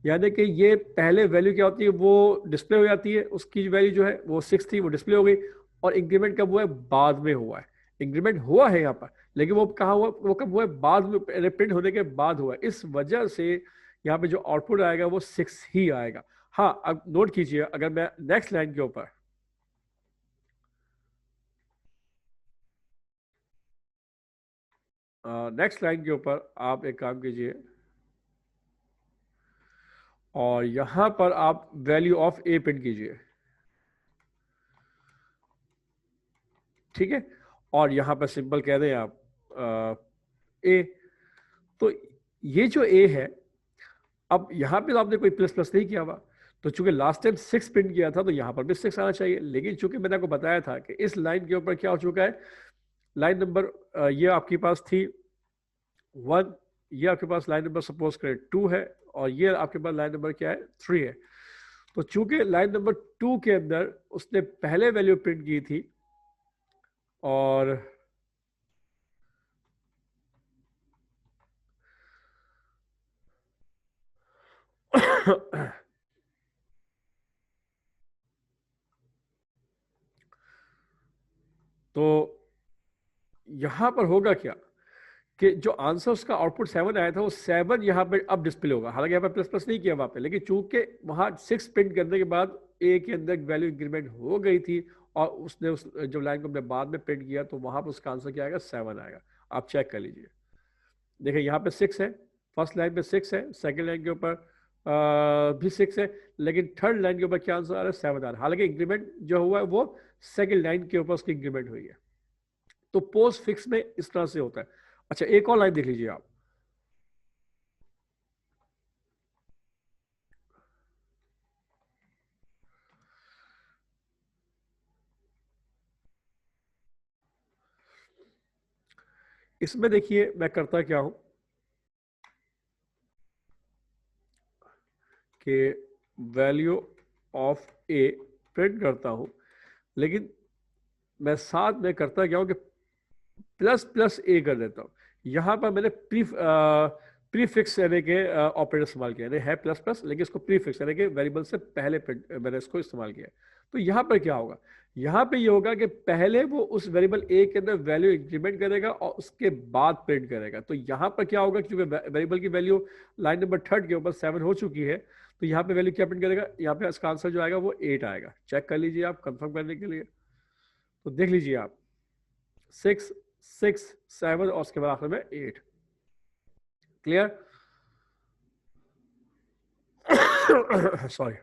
यानी कि ये पहले वैल्यू क्या होती है वो डिस्प्ले हो जाती है, उसकी वैल्यू जो है वो 6 थी वो डिस्प्ले हो गई, और इंक्रीमेंट कब हुआ है? बाद में हुआ है। इंक्रीमेंट हुआ है यहाँ पर, लेकिन वो कहाँ हुआ? वो कब हुआ है? बाद में, प्रिंट होने के बाद हुआ है। इस वजह से यहाँ पे जो आउटपुट आएगा वो 6 ही आएगा। हाँ, अब नोट कीजिए, अगर मैं नेक्स्ट लाइन के ऊपर नेक्स्ट लाइन के ऊपर आप एक काम कीजिए और यहां पर आप वैल्यू ऑफ ए प्रिंट कीजिए, ठीक है? और यहां पर सिंपल कह दें आप ए। तो ये जो ए है, अब यहां पे तो आपने कोई प्लस प्लस नहीं किया हुआ, तो चूंकि लास्ट टाइम 6 प्रिंट किया था तो यहां पर भी 6 आना चाहिए, लेकिन चूंकि मैंने आपको बताया था कि इस लाइन के ऊपर क्या हो चुका है, लाइन नंबर ये आपके पास थी 1, ये आपके पास लाइन नंबर सपोज करें 2 है, और ये आपके पास लाइन नंबर क्या है? 3 है। तो चूंकि लाइन नंबर 2 के अंदर उसने पहले वैल्यू प्रिंट की थी और तो यहां पर होगा क्या कि जो आंसर उसका आउटपुट 7 आया था वो 7 यहाँ पे अब डिस्प्ले होगा, हालांकि यहाँ पे प्लस प्लस नहीं किया वहां पे, लेकिन चूंकि वहां 6 प्रिंट करने के बाद ए के अंदर वैल्यू इंक्रीमेंट हो गई थी और उसने उस जब लाइन को अपने बाद में प्रिंट किया तो वहां पर उसका आंसर क्या आएगा? 7 आएगा। आप चेक कर लीजिए, देखिए यहाँ पे 6 है, फर्स्ट लाइन पे 6 है, सेकेंड लाइन के ऊपर भी 6 है, लेकिन थर्ड लाइन के ऊपर क्या आंसर आ रहा है? 7 आ रहा है। हालांकि इंक्रीमेंट जो हुआ है वो सेकेंड लाइन के ऊपर उसकी इंक्रीमेंट हुई है। तो पोस्ट फिक्स में इस तरह से होता है। अच्छा, एक और लाइन देख लीजिए आप, इसमें देखिए मैं करता क्या हूं कि वैल्यू ऑफ ए प्रिंट करता हूं, लेकिन मैं साथ में करता क्या हूं कि प्लस प्लस ए कर देता हूं। यहां पर मैंने प्रीफिक्स यानी कि ऑपरेटर इस्तेमाल किया, है प्लस प्लस लेकिन इसको प्रीफिक्स यानी कि वेरिएबल से पहले मैंने इसको इस्तेमाल किया। तो यहां पर क्या होगा? यहां पे ये होगा कि पहले वो उस वेरिएबल ए के अंदर वैल्यू इंक्रीमेंट करेगा और उसके बाद प्रिंट करेगा। तो यहां पर क्या होगा, क्योंकि वेरिएबल की वैल्यू लाइन नंबर 3 के ऊपर 7 हो चुकी है, तो यहाँ पे वैल्यू क्या प्रिंट करेगा? यहाँ पे इसका आंसर जो आएगा वो 8 आएगा। चेक कर लीजिए आप कंफर्म करने के लिए। तो देख लीजिए आप, 6 6 7 और उसके बाद आखिर में 8। क्लियर? सॉरी।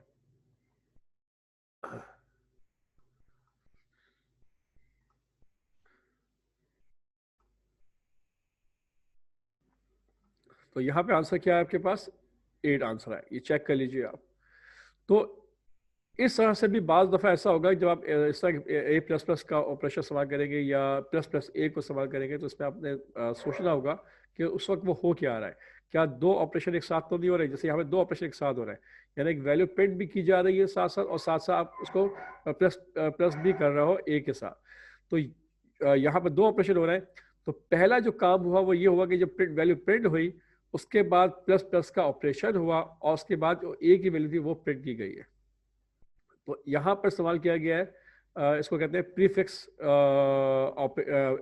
तो यहाँ पे आंसर क्या है आपके पास? 8 आंसर है, ये चेक कर लीजिए आप। तो इस तरह से भी बाज़ दफ़ा ऐसा होगा जब आप इस तरह ए प्लस प्लस का ऑपरेशन इस्तेमाल करेंगे या प्लस प्लस ए को इस्तेमाल करेंगे, तो इसमें आपने सोचना होगा कि उस वक्त वो हो क्या रहा है। क्या दो ऑपरेशन एक साथ तो नहीं हो रहे? जैसे यहाँ पे दो ऑपरेशन एक साथ हो रहे हैं, यानी एक वैल्यू प्रिंट भी की जा रही है साथ साथ, और साथ साथ आप उसको प्लस प्लस भी कर रहे हो ए के साथ। तो यहाँ पर दो ऑपरेशन हो रहे हैं। तो पहला जो काम हुआ वो ये हुआ कि जब प्रिंट वैल्यू प्रिंट हुई, उसके बाद प्लस प्लस का ऑपरेशन हुआ और उसके बाद जो ए की वैल्यू थी वो प्रिंट की गई है। तो यहाँ पर इस्तेमाल किया गया है इसको कहते हैं प्रीफिक्स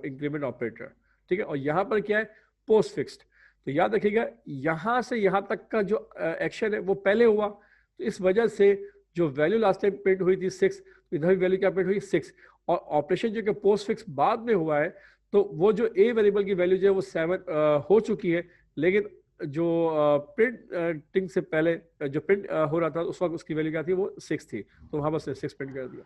इंक्रीमेंट ऑपरेटर, ठीक है? और यहाँ पर क्या है? Post fixed. तो याद रखिएगा, यहाँ से यहाँ तक का जो एक्शन है वो पहले हुआ, तो इस वजह से जो वैल्यू लास्ट टाइम प्रिंट हुई थी 6, तो इधर भी वैल्यू क्या प्रिंट हुई? 6। और ऑपरेशन जो कि पोस्ट फिक्स बाद में हुआ है, तो वो जो ए वेरिएबल की वैल्यू जो है वो 7 हो चुकी है, लेकिन जो प्रिंटिंग से पहले जो प्रिंट हो रहा था उस वक्त उसकी वैल्यू क्या थी, वो 6 थी, तो वहाँ पर 6 प्रिंट कर दिया।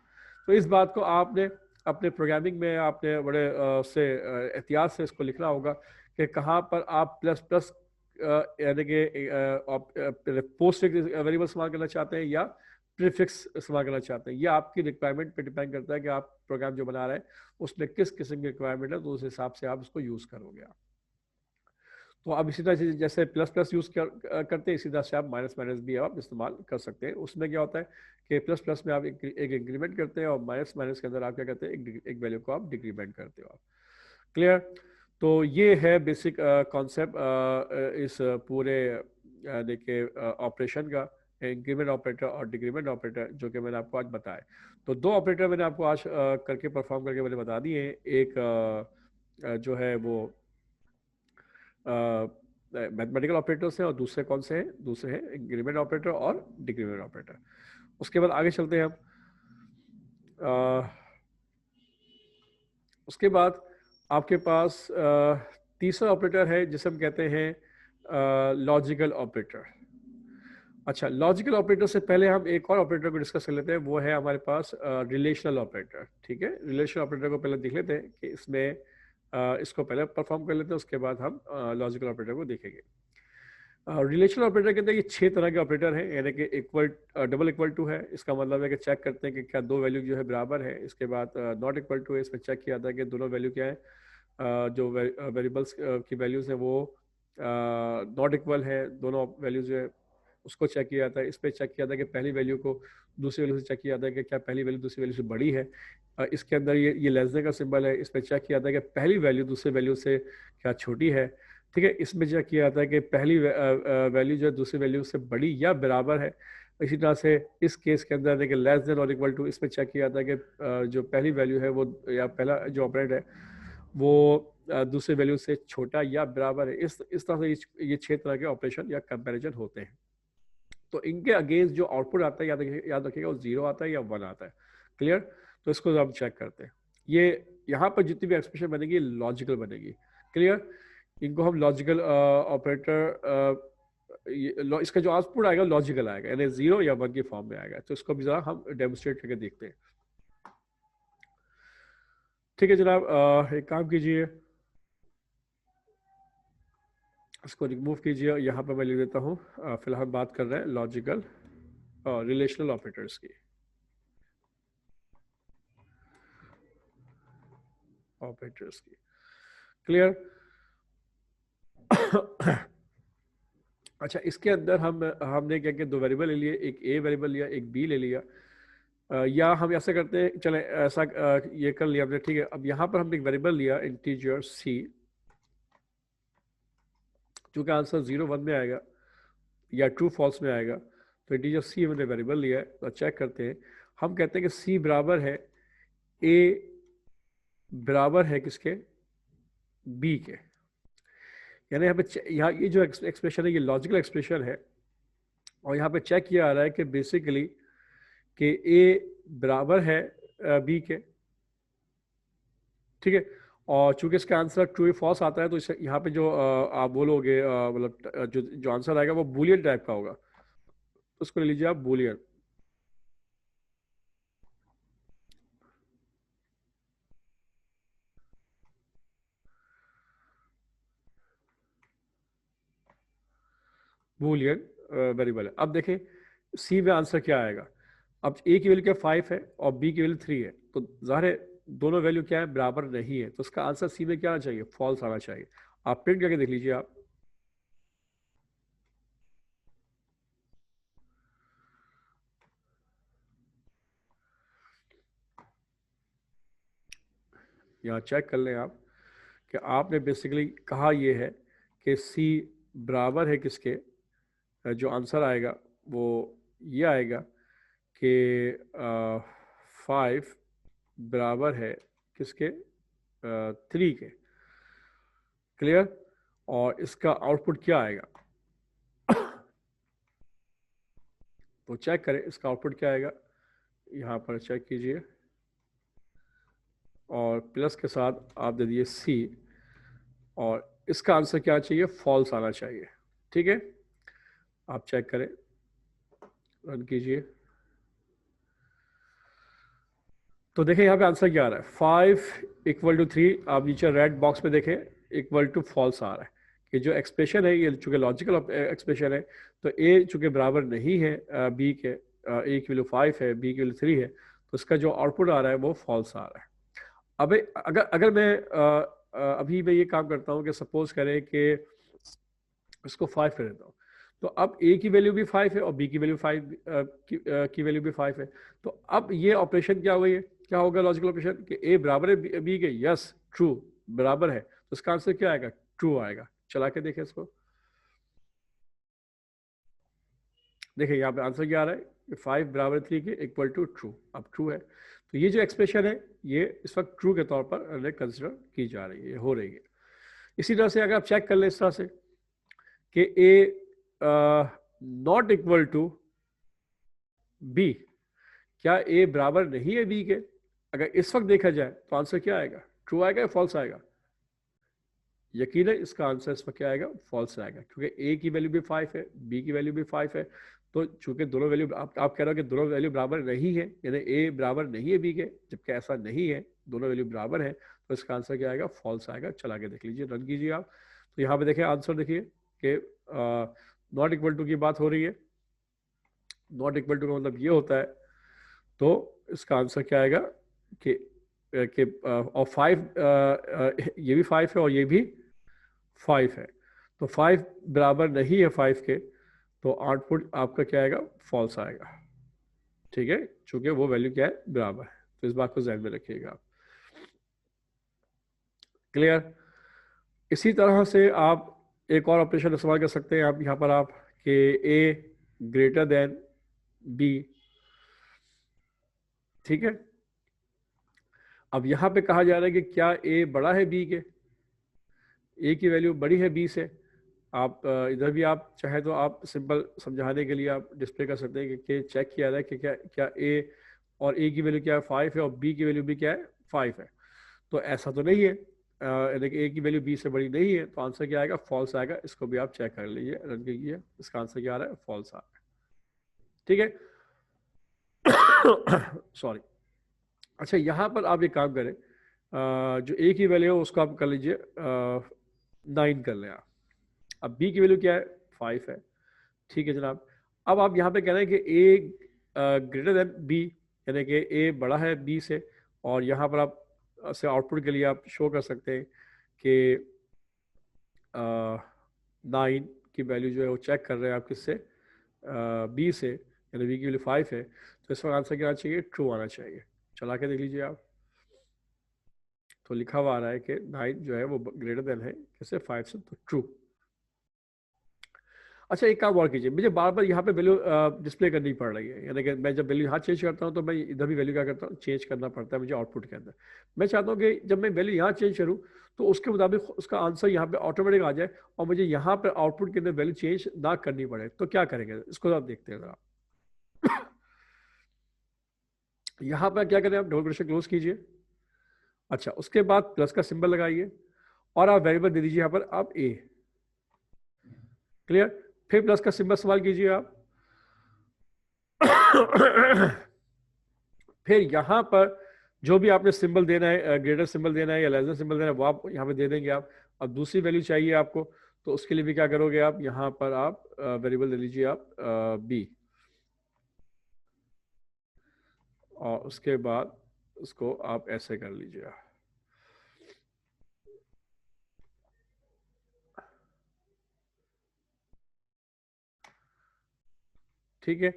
तो इस बात को आपने अपने प्रोग्रामिंग में आपने बड़े से एहतियात से इसको लिखना होगा कि कहाँ पर आप प्लस प्लस यानी कि पोस्ट वेरिएबल इस्तेमाल करना चाहते हैं या प्रीफिक्स इस्तेमाल करना चाहते हैं। ये आपकी रिक्वायरमेंट पे डिपेंड करता है कि आप प्रोग्राम जो बना रहे हैं उसमें किस किस्म की रिक्वायरमेंट है, तो उस हिसाब से आप उसको यूज़ करोगे आप। तो आप इसी तरह से जैसे प्लस प्लस यूज़ करते हैं, इसी तरह से आप माइनस माइनस भी आप इस्तेमाल कर सकते हैं। उसमें क्या होता है कि प्लस प्लस में आप एक इंक्रीमेंट करते हैं और माइनस माइनस के अंदर आप क्या करते हैं, एक वैल्यू को आप डिक्रीमेंट करते हो आप। क्लियर? तो ये है बेसिक कॉन्सेप्ट इस पूरे देखिए ऑपरेशन का, इंक्रीमेंट ऑपरेटर और डिक्रीमेंट ऑपरेटर, जो कि मैंने आपको आज बताया। तो दो ऑपरेटर मैंने आपको आज करके परफॉर्म करके मैंने बता दिए हैं। एक जो है वो मैथमेटिकल ऑपरेटर्स हैं और दूसरे कौन से हैं, दूसरे हैं इंक्रीमेंट ऑपरेटर और डिक्रीमेंट ऑपरेटर। उसके बाद आगे चलते हैं हम। उसके बाद आपके पास तीसरा ऑपरेटर है जिसे हम कहते हैं लॉजिकल ऑपरेटर। अच्छा, लॉजिकल ऑपरेटर से पहले हम एक और ऑपरेटर को डिस्कस कर लेते हैं, वो है हमारे पास रिलेशनल ऑपरेटर। ठीक है, रिलेशनल ऑपरेटर को पहले देख लेते हैं कि इसमें इसको पहले परफॉर्म कर लेते हैं, उसके बाद हम लॉजिकल ऑपरेटर को देखेंगे। रिलेशनल ऑपरेटर के अंदर ये 6 तरह के ऑपरेटर हैं, यानी कि इक्वल, डबल इक्वल टू है, इसका मतलब है कि चेक करते हैं कि क्या दो वैल्यू जो है बराबर है। इसके बाद नॉट इक्वल टू है, इसमें चेक किया जाता है कि दोनों वैल्यू क्या है, जो वेरिएबल्स की वैल्यूज़ हैं वो नॉट इक्वल है, दोनों वैल्यूज जो है उसको चेक किया जाता है। इस पर चेक किया जाता है कि पहली वैल्यू को दूसरी वैल्यू से चेक किया जाता है कि क्या पहली वैल्यू दूसरी वैल्यू से बड़ी है। इसके अंदर ये लेस देन का सिंबल है, इस पर चेक किया जाता है कि पहली वैल्यू दूसरी वैल्यू से क्या छोटी है। ठीक है, इसमें चेक किया जाता है कि पहली वैल्यू जो है दूसरी वैल्यू से बड़ी या बराबर है। इसी तरह से इस केस के अंदर देखिए लेस देन और इक्वल टू, इसमें चेक किया जाता है कि जो पहली वैल्यू है वो या पहला जो ऑपरेंड है वो दूसरे वैल्यू से छोटा या बराबर है। इस तरह से ये 6 तरह के ऑपरेशन या कंपैरिजन होते हैं। तो इनके अगेंस्ट जो आउटपुट आता है, याद रखिएगा वो 0 आता है या 1 आता है। क्लियर? तो इसको हम चेक करते हैं। ये यहाँ पर जितनी भी एक्सप्रेशन बनेगी लॉजिकल बनेगी। क्लियर? इनको हम लॉजिकल ऑपरेटर, इसका जो आउटपुट आएगा लॉजिकल आएगा, यानी 0 या 1 की फॉर्म में आएगा। तो इसको भी जरा हम डेमोन्स्ट्रेट करके देखते हैं। ठीक है जनाब, एक काम कीजिए, इसको रिमूव कीजिए। यहाँ पर मैं लिख देता हूँ, फिलहाल बात कर रहे हैं लॉजिकल और रिलेशनल ऑपरेटर्स की, क्लियर? अच्छा, इसके अंदर हमने क्या किया, दो वेरिएबल ले लिए, एक ए वेरिएबल लिया, एक बी ले लिया। या हम ऐसा करते हैं, चले ऐसा ये कर लिया हमने। ठीक है, अब यहाँ पर हमने एक वेरिएबल लिया इंटीजर सी, चूँकि आंसर 0 1 में आएगा या ट्रू फॉल्स में आएगा, तो इंटीजर सी हमने वेरिएबल लिया है। तो चेक करते हैं, हम कहते हैं कि सी बराबर है ए बराबर है किसके, बी के। यानी यहाँ पे यहाँ ये जो एक्सप्रेशन है ये लॉजिकल एक्सप्रेशन है, और यहाँ पे चेक किया जा रहा है कि बेसिकली कि ए बराबर है बी के। ठीक है, और चूंकि इसका आंसर ट्रू फॉल्स आता है, तो इसे यहाँ पे जो आप बोलोगे मतलब जो आंसर आएगा वो बूलियन टाइप का होगा। तो उसको ले लीजिए आप बूलियन। बूलियन वेरिएबल है। अब देखें सी में आंसर क्या आएगा। अब ए की वैल्यू क्या 5 है और बी की वैल्यू 3 है, तो ज़ाहिर है दोनों वैल्यू क्या है, बराबर नहीं है। तो उसका आंसर सी में क्या आना चाहिए, फॉल्स आना चाहिए। आप प्रिंट करके देख लीजिए आप। यहाँ चेक कर लें आप कि आपने बेसिकली कहा ये है कि सी बराबर है किसके, जो आंसर आएगा वो ये आएगा कि 5 बराबर है किसके, 3 के। क्लियर? और इसका आउटपुट क्या आएगा, तो चेक करें इसका आउटपुट क्या आएगा। यहाँ पर चेक कीजिए, और प्लस के साथ आप दे दिए सी, और इसका आंसर क्या चाहिए, फॉल्स आना चाहिए। ठीक है, आप चेक करें, रन कीजिए। तो देखें यहाँ पे आंसर क्या आ रहा है, 5 = 3। आप नीचे रेड बॉक्स में देखें, इक्वल टू फॉल्स आ रहा है कि जो एक्सप्रेशन है ये चूंकि लॉजिकल एक्सप्रेशन है, तो ए चूंकि बराबर नहीं है बी के, ए की वैल्यू 5 है, बी की वैल्यू 3 है, तो इसका जो आउटपुट आ रहा है वो फॉल्स आ रहा है। अब अगर अगर मैं अभी मैं ये काम करता हूँ कि सपोज करें कि इसको 5 कर देता हूँ, तो अब ए की वैल्यू भी 5 है और बी की वैल्यू 5 की वैल्यू भी 5 है। तो अब ये ऑपरेशन क्या हुई है, क्या होगा लॉजिकल ऑपरेशन कि ए बराबर है बी के, यस ट्रू, बराबर है, तो इसका आंसर क्या आएगा, ट्रू आएगा। चला के देखें इसको, देखिए यहाँ पे आंसर क्या आ रहा है कि 5 बराबर 3 के, इक्वल टू ट्रू। अब ट्रू है, तो ये जो एक्सप्रेशन है ये इस वक्त ट्रू के तौर पर कंसिडर की जा रही है, हो रही है। इसी तरह से अगर आप चेक कर लें इस तरह से कि ए नॉट इक्वल टू बी, क्या ए बराबर नहीं है बी के, अगर इस वक्त देखा जाए तो आंसर क्या आएगा, ट्रू आएगा या फॉल्स आएगा, यकीन है इसका आंसर इस वक्त क्या आएगा, फॉल्स आएगा, क्योंकि ए की वैल्यू भी 5 है, बी की वैल्यू भी 5 है। तो चूंकि दोनों वैल्यू आप कह रहे हो कि दोनों वैल्यू बराबर नहीं है, यानी ए बराबर नहीं है बी के, जबकि ऐसा नहीं है, दोनों वैल्यू बराबर है, तो इसका आंसर क्या आएगा, फॉल्स आएगा। चला के देख लीजिए, रन कीजिए आप। तो यहाँ पे देखिए आंसर, देखिए कि नॉट इक्वल टू की बात हो रही है, नॉट इक्वल टू का मतलब ये होता है, तो इसका आंसर क्या आएगा कि और 5, ये भी 5 है और ये भी 5 है, तो 5 बराबर नहीं है 5 के, तो आउटपुट आपका क्या आएगा, फॉल्स आएगा। ठीक है, चूंकि वो वैल्यू क्या है, बराबर है, तो इस बात को ध्यान में रखिएगा आप। क्लियर। इसी तरह से आप एक और ऑपरेशन इस्तेमाल कर सकते हैं, आप यहाँ पर आप कि ए ग्रेटर देन बी। ठीक है, अब यहाँ पे कहा जा रहा है कि क्या ए बड़ा है बी के, ए की वैल्यू बड़ी है बी से। आप इधर भी आप चाहे तो आप सिंपल समझाने के लिए आप डिस्प्ले कर सकते हैं कि चेक किया जाए कि क्या क्या ए और ए की वैल्यू क्या है, 5 है, और बी की वैल्यू भी क्या है, 5 है। तो ऐसा तो नहीं है, यानी कि ए की वैल्यू बी से बड़ी नहीं है, तो आंसर क्या आएगा, फॉल्स आएगा। इसको भी आप चेक कर लीजिए, रन कीजिए, इसका आंसर क्या आ रहा है, फॉल्स आ रहा है। ठीक है, सॉरी। अच्छा, यहाँ पर आप एक काम करें, जो ए की वैल्यू है उसको आप कर लीजिए 9 कर लें आप। अब बी की वैल्यू क्या है, 5 है। ठीक है जनाब, अब आप यहाँ पे कह रहे हैं कि ए ग्रेटर देन बी, यानी कि ए बड़ा है बी से, और यहाँ पर आप से आउटपुट के लिए आप शो कर सकते हैं कि 9 की वैल्यू जो है वो चेक कर रहे हैं आप किससे, बी से, यानी बी की वैल्यू 5 है, तो इसका आंसर क्या आना चाहिए, ट्रू आना चाहिए। चला के देख लीजिए आप, तो लिखा हुआ आ रहा है कि 9 जो है वो ग्रेटर देन है किससे, 5 से, तो ट्रू। अच्छा, एक काम और कीजिए, मुझे बार बार यहाँ पे वैल्यू डिस्प्ले करनी पड़ रही है, यानी कि मैं जब वैल्यू यहाँ चेंज करता हूँ तो मैं इधर भी वैल्यू क्या करता हूँ, चेंज करना पड़ता है मुझे आउटपुट के अंदर। मैं चाहता हूँ कि जब मैं वैल्यू यहाँ चेंज करूँ तो उसके मुताबिक उसका आंसर यहाँ पे ऑटोमेटिक आ जाए, और मुझे यहाँ पर आउटपुट के अंदर वैल्यू चेंज ना करनी पड़े। तो क्या करेंगे, इसको आप देखते हैं जरा। यहाँ पर क्या करें, आप डबल ब्रैकेट क्लोज कीजिए। अच्छा, उसके बाद प्लस का सिंबल लगाइए, और आप वेरिएबल दे दीजिए यहाँ पर आप ए। क्लियर। फिर प्लस का सिंबल इस्तेमाल कीजिए आप। फिर यहाँ पर जो भी आपने सिंबल देना है, ग्रेटर सिंबल देना है या लेसर सिंबल देना है, वो आप यहाँ पे दे देंगे आप। अब दूसरी वैल्यू चाहिए आपको, तो उसके लिए भी क्या करोगे आप, यहाँ पर आप वेरिएबल दे लीजिए आप बी, और उसके बाद उसको आप ऐसे कर लीजिए। ठीक है,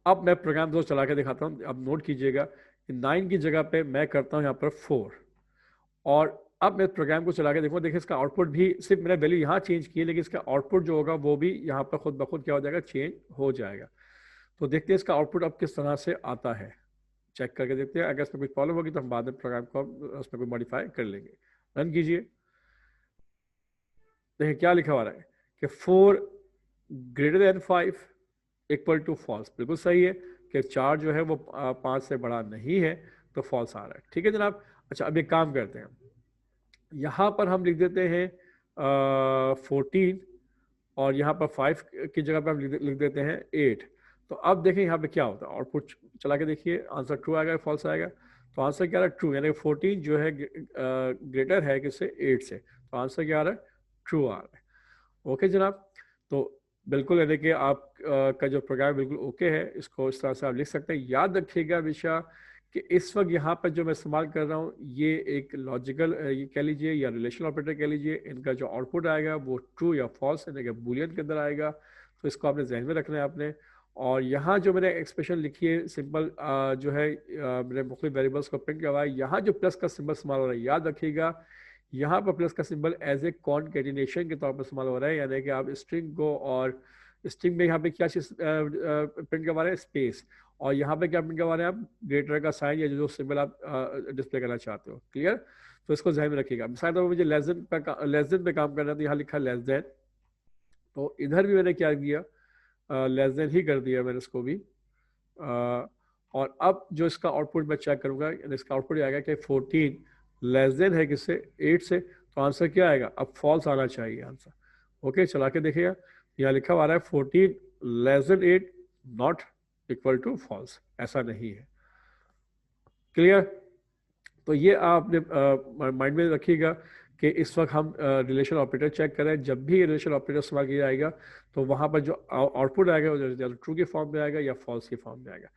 अब मैं प्रोग्राम दोस्त चला के दिखाता हूँ, अब नोट कीजिएगा, 9 की जगह पे मैं करता हूँ यहाँ पर 4, और अब मैं प्रोग्राम को चला के देखूँ, देखिए इसका आउटपुट भी, सिर्फ मैंने वैल्यू यहाँ चेंज की है, लेकिन इसका आउटपुट जो होगा वो भी यहाँ पर खुद ब खुद क्या हो जाएगा, चेंज हो जाएगा। तो देखते हैं इसका आउटपुट अब किस तरह से आता है, चेक करके देखते हैं। अगर इसमें कुछ प्रॉब्लम होगी तो हम बाद में प्रोग्राम को उसमें कोई मॉडिफाई कर लेंगे। रन कीजिए, देखिए क्या लिखा हुआ है कि 4 greater than 5 equal to false, बिल्कुल सही है कि 4 जो है वो 5 से बड़ा नहीं है, तो फॉल्स आ रहा है। ठीक है जनाब। अच्छा अब एक काम करते हैं, यहाँ पर हम लिख देते हैं 14 और यहाँ पर 5 की जगह पर हम लिख देते हैं 8। तो अब देखें यहाँ पे क्या होता है, आउटपुट चला के देखिए, आंसर ट्रू आएगा फॉल्स आएगा। तो आंसर क्या आ रहा है, ट्रू, यानी 14 जो है ग्रेटर है किससे, 8 से। तो आंसर क्या आ रहा है, ट्रू आ रहा है। ओके जनाब। तो बिल्कुल यानी कि आप का जो प्रोग्राम बिल्कुल ओके है, इसको इस तरह से आप लिख सकते हैं। याद रखिएगा हमेशा कि इस वक्त यहाँ पर जो मैं इस्तेमाल कर रहा हूँ ये एक लॉजिकल ये कह लीजिए या रिलेशनल ऑपरेटर कह लीजिए, इनका जो आउटपुट आएगा वो ट्रू या फॉल्स यानी कि बूलियन के अंदर आएगा। तो इसको आपने जहन में रखना है आपने। और यहाँ जो मैंने एक्सप्रेशन लिखी है सिंपल जो है मैंने मुख्तलिफ वेरिएबल्स को प्रिंट करवाया, यहाँ जो प्लस का सिंबल इस्तेमाल हो रहा है याद रखिएगा, यहाँ पर प्लस का सिंबल एज ए कॉन्केटिनेशन के तौर पर इस्तेमाल हो रहा है, यानी कि आप स्ट्रिंग को और स्ट्रिंग में यहाँ पे क्या चीज़ प्रिंट करवा रहे हैं, स्पेस, और यहाँ पे क्या प्रिंट करवा रहे हैं आप, ग्रेटर का साइन या जो सिंबल आप डिस्प्ले करना चाहते हो। क्लियर। तो इसको ध्यान में रखिएगा। मिसाल तौर पर मुझे लेस देन पे काम करना है तो यहाँ लिखा लेस देन, तो इधर भी मैंने क्या किया, लेस देन ही कर दिया मैंने इसको भी। और अब जो इसका आउटपुट मैं चेक करूंगा, इसका आउटपुट आएगा कि 14 लेस देन है किससे, 8 से। तो आंसर क्या आएगा, अब फॉल्स आना चाहिए आंसर। ओके चला के देखिएगा, यहाँ लिखा हुआ है 14 less than 8 not equal to false, ऐसा नहीं है। क्लियर। तो ये आपने माइंड में रखिएगा कि इस वक्त हम रिलेशन ऑपरेटर चेक करें, जब भी रिलेशन ऑपरेटर इस्तेमाल किया जाएगा तो वहाँ पर जो आउटपुट आएगा वो ट्रू के फॉर्म में आएगा या फॉल्स के फॉर्म में आएगा।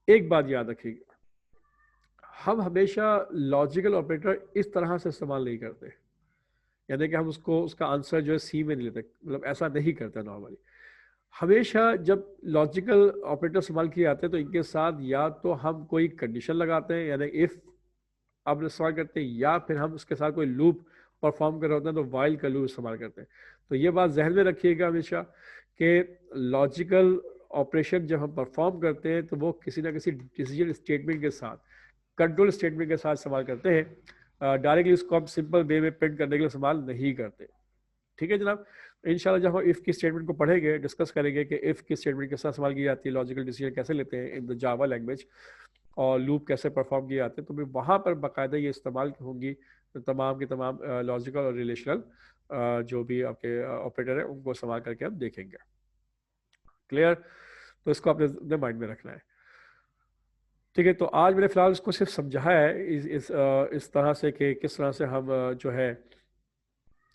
एक बात याद रखिएगा, हम हमेशा लॉजिकल ऑपरेटर इस तरह से इस्तेमाल नहीं करते, यानी कि हम उसको उसका आंसर जो है सी में नहीं लेते, मतलब ऐसा नहीं करते नॉर्मली। हमेशा जब लॉजिकल ऑपरेटर इस्तेमाल किए जाते हैं तो इनके साथ या तो हम कोई कंडीशन लगाते हैं यानी इफ आप इस्तेमाल करते हैं, या फिर हम उसके साथ कोई लूप परफॉर्म कर रहे होते हैं तो वाइल का लूप इस्तेमाल करते हैं। तो ये बात जहन में रखिएगा हमेशा कि लॉजिकल ऑपरेशन जब हम परफॉर्म करते हैं तो वो किसी ना किसी डिसीजन स्टेटमेंट के साथ, कंट्रोल स्टेटमेंट के साथ इस्तेमाल करते हैं। डायरेक्टली उसको हम सिंपल वे में प्रिंट करने के लिए इस्तेमाल नहीं करते। ठीक है जनाब। इंशाल्लाह जब हम इफ़ की स्टेटमेंट को पढ़ेंगे, डिस्कस करेंगे कि इफ़ की स्टेटमेंट के साथ इस्तेमाल की जाती है, लॉजिकल डिसीजन कैसे लेते हैं इन द जावा लैंग्वेज, और लूप कैसे परफॉर्म किए जाते हैं, तो भी वहाँ पर बाकायदा ये इस्तेमाल होंगी तमाम के तमाम लॉजिकल और रिलेशनल जो भी आपके ऑपरेटर हैं उनको इस्तेमाल करके हम देखेंगे। क्लियर। तो इसको अपने माइंड में रखना है। ठीक है। तो आज मैंने फ़िलहाल इसको सिर्फ समझाया है इस तरह से कि किस तरह से हम जो है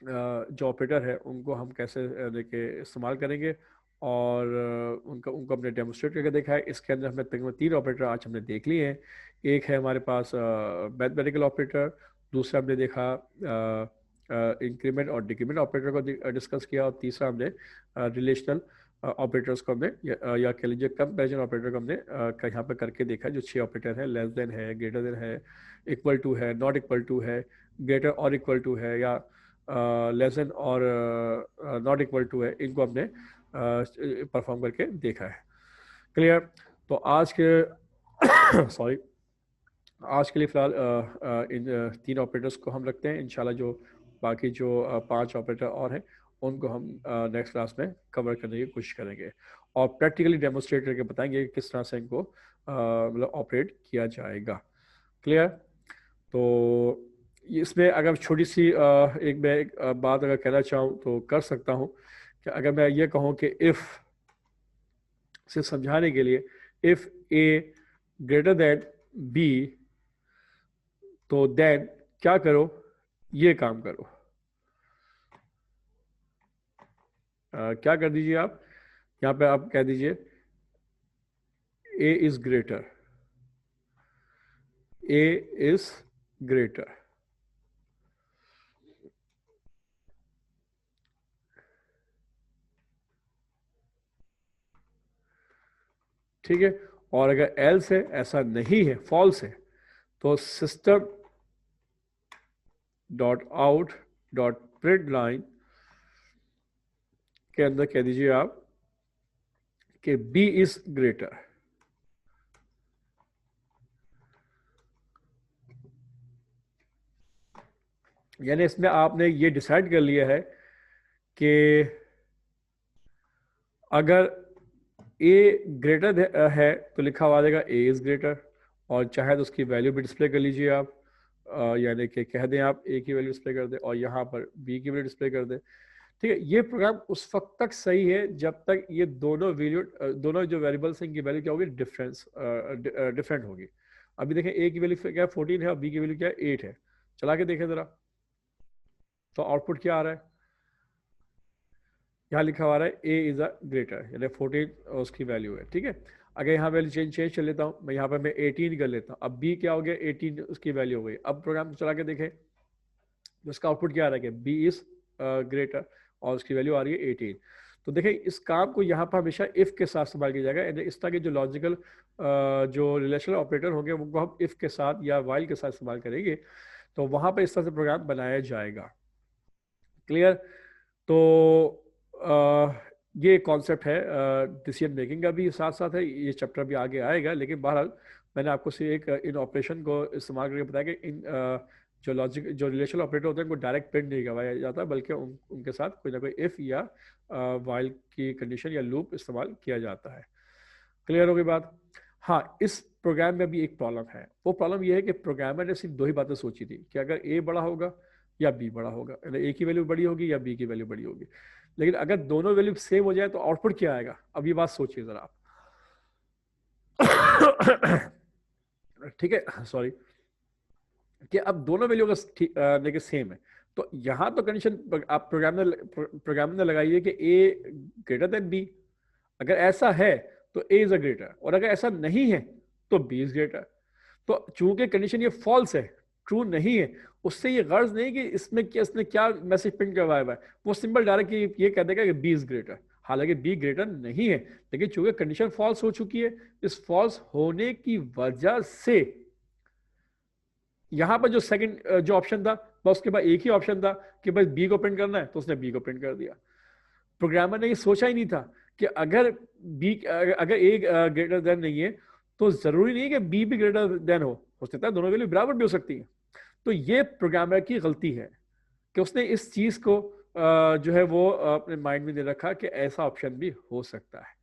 जो ऑपरेटर है उनको हम कैसे देखे इस्तेमाल करेंगे, और उनका उनको हमने डेमोस्ट्रेट करके देखा है। इसके अंदर हमें तकरीबन 3 ऑपरेटर आज हमने देख लिए हैं। एक है हमारे पास मैथमेटिकल ऑपरेटर, दूसरा हमने देखा इंक्रीमेंट और डिक्रीमेंट ऑपरेटर को डिस्कस किया, और तीसरा हमने रिलेशनल ऑपरेटर्स को हमने या कह लीजिए कंपैरिजन ऑपरेटर को हमने यहाँ पर करके देखा, जो 6 ऑपरेटर है, लेस देन है, ग्रेटर देन है, इक्वल टू है, नॉट इक्वल टू है, ग्रेटर और इक्वल टू है, या लेस देन और नॉट इक्वल टू है, इनको हमने परफॉर्म करके देखा है। क्लियर। तो आज के सॉरी आज के लिए फ़िलहाल इन 3 ऑपरेटर्स को हम रखते हैं। इंशाल्लाह जो बाकी जो 5 ऑपरेटर और हैं उनको हम नेक्स्ट क्लास में कवर करने की कोशिश करेंगे, और प्रैक्टिकली डेमोस्ट्रेट करके बताएंगे कि किस तरह से इनको मतलब ऑपरेट किया जाएगा। क्लियर। तो इसमें अगर छोटी सी एक मैं एक बात अगर कहना चाहूँ तो कर सकता हूँ कि अगर मैं ये कहूँ कि इफ़ से समझाने के लिए, if a greater than b तो देन क्या करो, ये काम करो। क्या कर दीजिए आप, यहाँ पे आप कह दीजिए A is greater, A is greater. ठीक है। और अगर एल्स है, ऐसा नहीं है, फॉल्स है, तो system dot out dot print line के अंदर कह दीजिए आप कि बी इज ग्रेटर। यानी इसमें आपने ये डिसाइड कर लिया है कि अगर ए ग्रेटर है तो लिखा हुआ जाएगा ए इज ग्रेटर, और चाहे तो उसकी वैल्यू भी डिस्प्ले कर लीजिए आप, यानी कि कह दें आप ए की वैल्यू डिस्प्ले कर दें और यहाँ पर बी की वैल्यू डिस्प्ले कर दें। ठीक है, ये प्रोग्राम उस वक्त तक सही है जब तक ये दोनों वैल्यू, दोनों जो वेरिएबल्स हैं इनकी वैल्यू क्या होगी, डिफरेंट होगी। अभी देखें ए की वैल्यू क्या है 14 है और बी की वैल्यू क्या है 8 है। चला के देखें जरा, तो आउटपुट क्या आ रहा है, यहाँ लिखा हुआ है ए इज अ ग्रेटर, यानी 14 उसकी वैल्यू है। ठीक है, अगर यहाँ वैल्यू चेंज कर लेता हूँ मैं, यहाँ पर मैं 18 कर लेता हूँ, अब बी क्या हो गया 18 उसकी वैल्यू हो गई। अब प्रोग्राम चला के देखें तो इसका आउटपुट क्या आ रहा है कि बी इज ग्रेटर और उसकी वैल्यू आ रही है 18। तो देखें इस काम को यहाँ पर हमेशा इफ़ के साथ इस्तेमाल किया जाएगा, यानी इस तरह के जो लॉजिकल जो रिलेशनल ऑपरेटर होंगे उनको हम इफ़ के साथ या वाइल के साथ इस्तेमाल करेंगे, तो वहाँ पर इस तरह से प्रोग्राम बनाया जाएगा। क्लियर? तो ये कॉन्सेप्ट है डिसीजन मेकिंग का भी साथ साथ है, ये चैप्टर भी आगे आएगा, लेकिन बहरहाल मैंने आपको सिर्फ एक इन ऑपरेशन को इस्तेमाल करके बताया कि इन जो लॉजिक जो रिलेशनल ऑपरेटर होते हैं उनको डायरेक्ट प्रिंट नहीं करवाया जाता, बल्कि उनके साथ कोई ना कोई इफ़ या वाइल की कंडीशन या लूप इस्तेमाल किया जाता है। क्लियर हो गई बात? हाँ, इस प्रोग्राम में भी एक प्रॉब्लम है। वो प्रॉब्लम ये है कि प्रोग्रामर ने सिर्फ दो ही बातें सोची थी कि अगर ए बड़ा होगा या बी बड़ा होगा, यानी ए की वैल्यू बड़ी होगी या बी की वैल्यू बड़ी होगी। लेकिन अगर दोनों वैल्यू सेम हो जाए तो आउटपुट क्या आएगा? अब ये बात सोचिए जरा आप। ठीक है, सॉरी, कि अब दोनों वैल्यू अगर लेकिन सेम है तो यहाँ तो कंडीशन आप प्रोग्राम ने लगाई है कि ए ग्रेटर देन बी। अगर ऐसा है तो ए इज अ ग्रेटर, और अगर ऐसा नहीं है तो बी इज ग्रेटर। तो चूंकि कंडीशन ये फॉल्स है, ट्रू नहीं है, उससे ये गर्ज नहीं कि इसमें क्या, इसने क्या मैसेज प्रिंट करवाया हुआ है, वो सिंपल डायरेक्ट ये कह देगा कि बी इज ग्रेटर, हालांकि बी ग्रेटर नहीं है। लेकिन चूंकि कंडीशन फॉल्स हो चुकी है, इस फॉल्स होने की वजह से यहां पर जो सेकंड जो ऑप्शन था, बस उसके बाद एक ही ऑप्शन था कि बस बी को प्रिंट करना है, तो उसने बी को प्रिंट कर दिया। प्रोग्रामर ने ये सोचा ही नहीं था कि अगर बी, अगर ए ग्रेटर देन नहीं है तो जरूरी नहीं है कि बी भी ग्रेटर देन हो सकता है दोनों वैल्यू बराबर भी हो सकती है। तो ये प्रोग्रामर की गलती है कि उसने इस चीज को जो है वो अपने माइंड में दे रखा कि ऐसा ऑप्शन भी हो सकता है।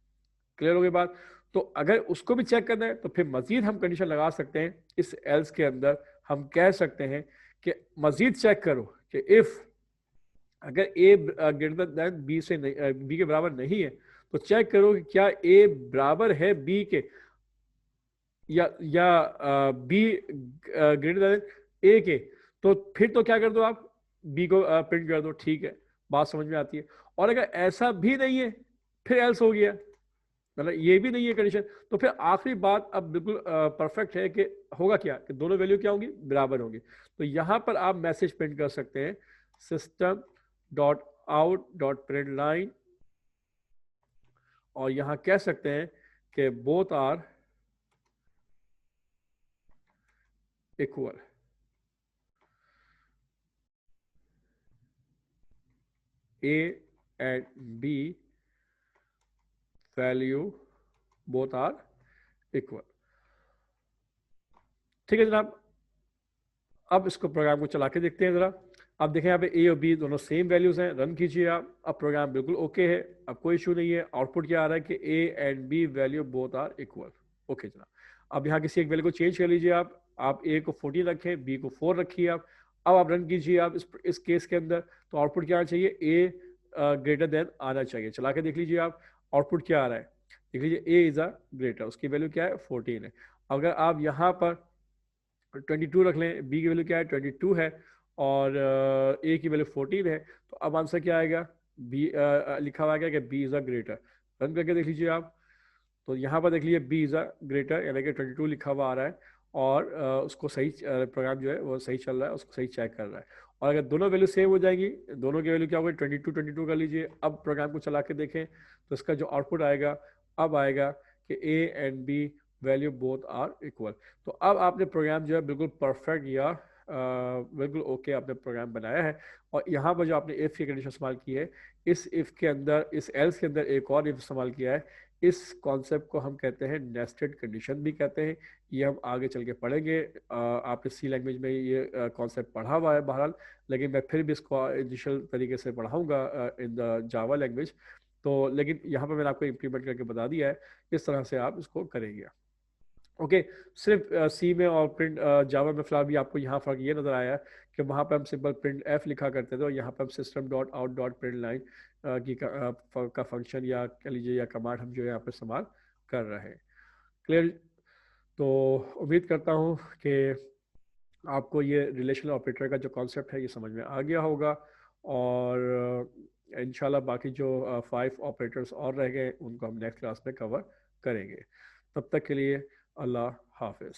क्लियर हो गई बात? तो अगर उसको भी चेक करना है तो फिर मजीद हम कंडीशन लगा सकते हैं इस एल्स के अंदर। हम कह सकते हैं कि मजीद चेक करो कि इफ अगर ए ग्रेटर देन बी से नहीं, बी के बराबर नहीं है, तो चेक करो कि क्या ए बराबर है बी के, या बी ग्रेटर देन ए के। तो फिर तो क्या कर दो आप, बी को प्रिंट कर दो। ठीक है, बात समझ में आती है। और अगर ऐसा भी नहीं है फिर एल्स हो गया, मतलब ये भी नहीं है कंडीशन, तो फिर आखिरी बात अब बिल्कुल परफेक्ट है कि होगा क्या कि दोनों वैल्यू क्या होंगी, बराबर होंगी। तो यहां पर आप मैसेज प्रिंट कर सकते हैं system dot out dot print line, और यहां कह सकते हैं कि both are equal. A and b value both are equal. ठीक है जनाब, अब इसको प्रोग्राम को चला के देखते हैं जरा। अब देखें यहाँ पे ए और बी दोनों सेम वैल्यूज हैं, रन कीजिए आप। अब प्रोग्राम बिल्कुल ओके है, अब कोई इशू नहीं है। आउटपुट क्या आ रहा है कि a and b value both are equal. Okay जनाब, अब यहाँ किसी एक वैल्यू को चेंज कर लीजिए आप ए को 14 रखें, बी को 4 रखिए आप। अब आप रन कीजिए आप इस केस के अंदर, तो आउटपुट क्या आना चाहिए, ए ग्रेटर देन आना चाहिए। चला के देख लीजिए आप आउटपुट क्या आ रहा है, देख लीजिए ए इज अ ग्रेटर, उसकी वैल्यू क्या है 14 है। अगर आप यहाँ पर 22 रख लें, बी की वैल्यू क्या है 22 है, और ए की वैल्यू 14 है, तो अब आंसर क्या आएगा, बी लिखा हुआ है कि b is a greater. Run करके देख लीजिए आप, तो यहाँ पर देख लीजिए बी इज अ ग्रेटर, यानी कि 22 लिखा हुआ आ रहा है, और उसको सही प्रोग्राम जो है वो सही चल रहा है, उसको सही चेक कर रहा है। और अगर दोनों वैल्यू सेम हो जाएगी, दोनों की वैल्यू क्या होगी 22 22 कर लीजिए। अब प्रोग्राम को चला के देखें तो इसका जो आउटपुट आएगा, अब आएगा कि a and b value both are equal. तो अब आपने प्रोग्राम जो है बिल्कुल परफेक्ट या बिल्कुल ओके आपने प्रोग्राम बनाया है। और यहाँ पर जो आपने इफ़ की कंडीशन इस्तेमाल की है, इस इफ़ के अंदर, इस एल्स के अंदर एक और इफ इस्तेमाल किया है। इस कॉन्सेप्ट को हम कहते हैं नेस्टेड कंडीशन भी कहते हैं। ये हम आगे चल के पढ़ेंगे। आपने सी लैंग्वेज में ये कॉन्सेप्ट पढ़ा हुआ है बहरहाल, लेकिन मैं फिर भी इसको इनिशियल तरीके से पढ़ाऊँगा इन द जावा लैंग्वेज। तो लेकिन यहाँ पर मैंने आपको इम्प्लीमेंट करके बता दिया है, इस तरह से आप इसको करेंगे। ओके। सिर्फ सी में और प्रिंट जावा में फिलहाल भी आपको यहाँ फ़र्क ये नज़र आया है कि वहाँ पे हम सिंपल प्रिंट एफ लिखा करते थे और यहाँ पे हम system dot out dot print line का फंक्शन या कह लीजिए या कमांड हम जो है यहाँ पे इस्तेमाल कर रहे हैं। क्लियर? तो उम्मीद करता हूँ कि आपको ये रिलेशनल ऑपरेटर का जो कॉन्सेप्ट है ये समझ में आ गया होगा, और इंशाल्लाह बाकी जो 5 ऑपरेटर्स और रह गए उनको हम नेक्स्ट क्लास में कवर करेंगे। तब तक के लिए अल्लाह हाफिज़।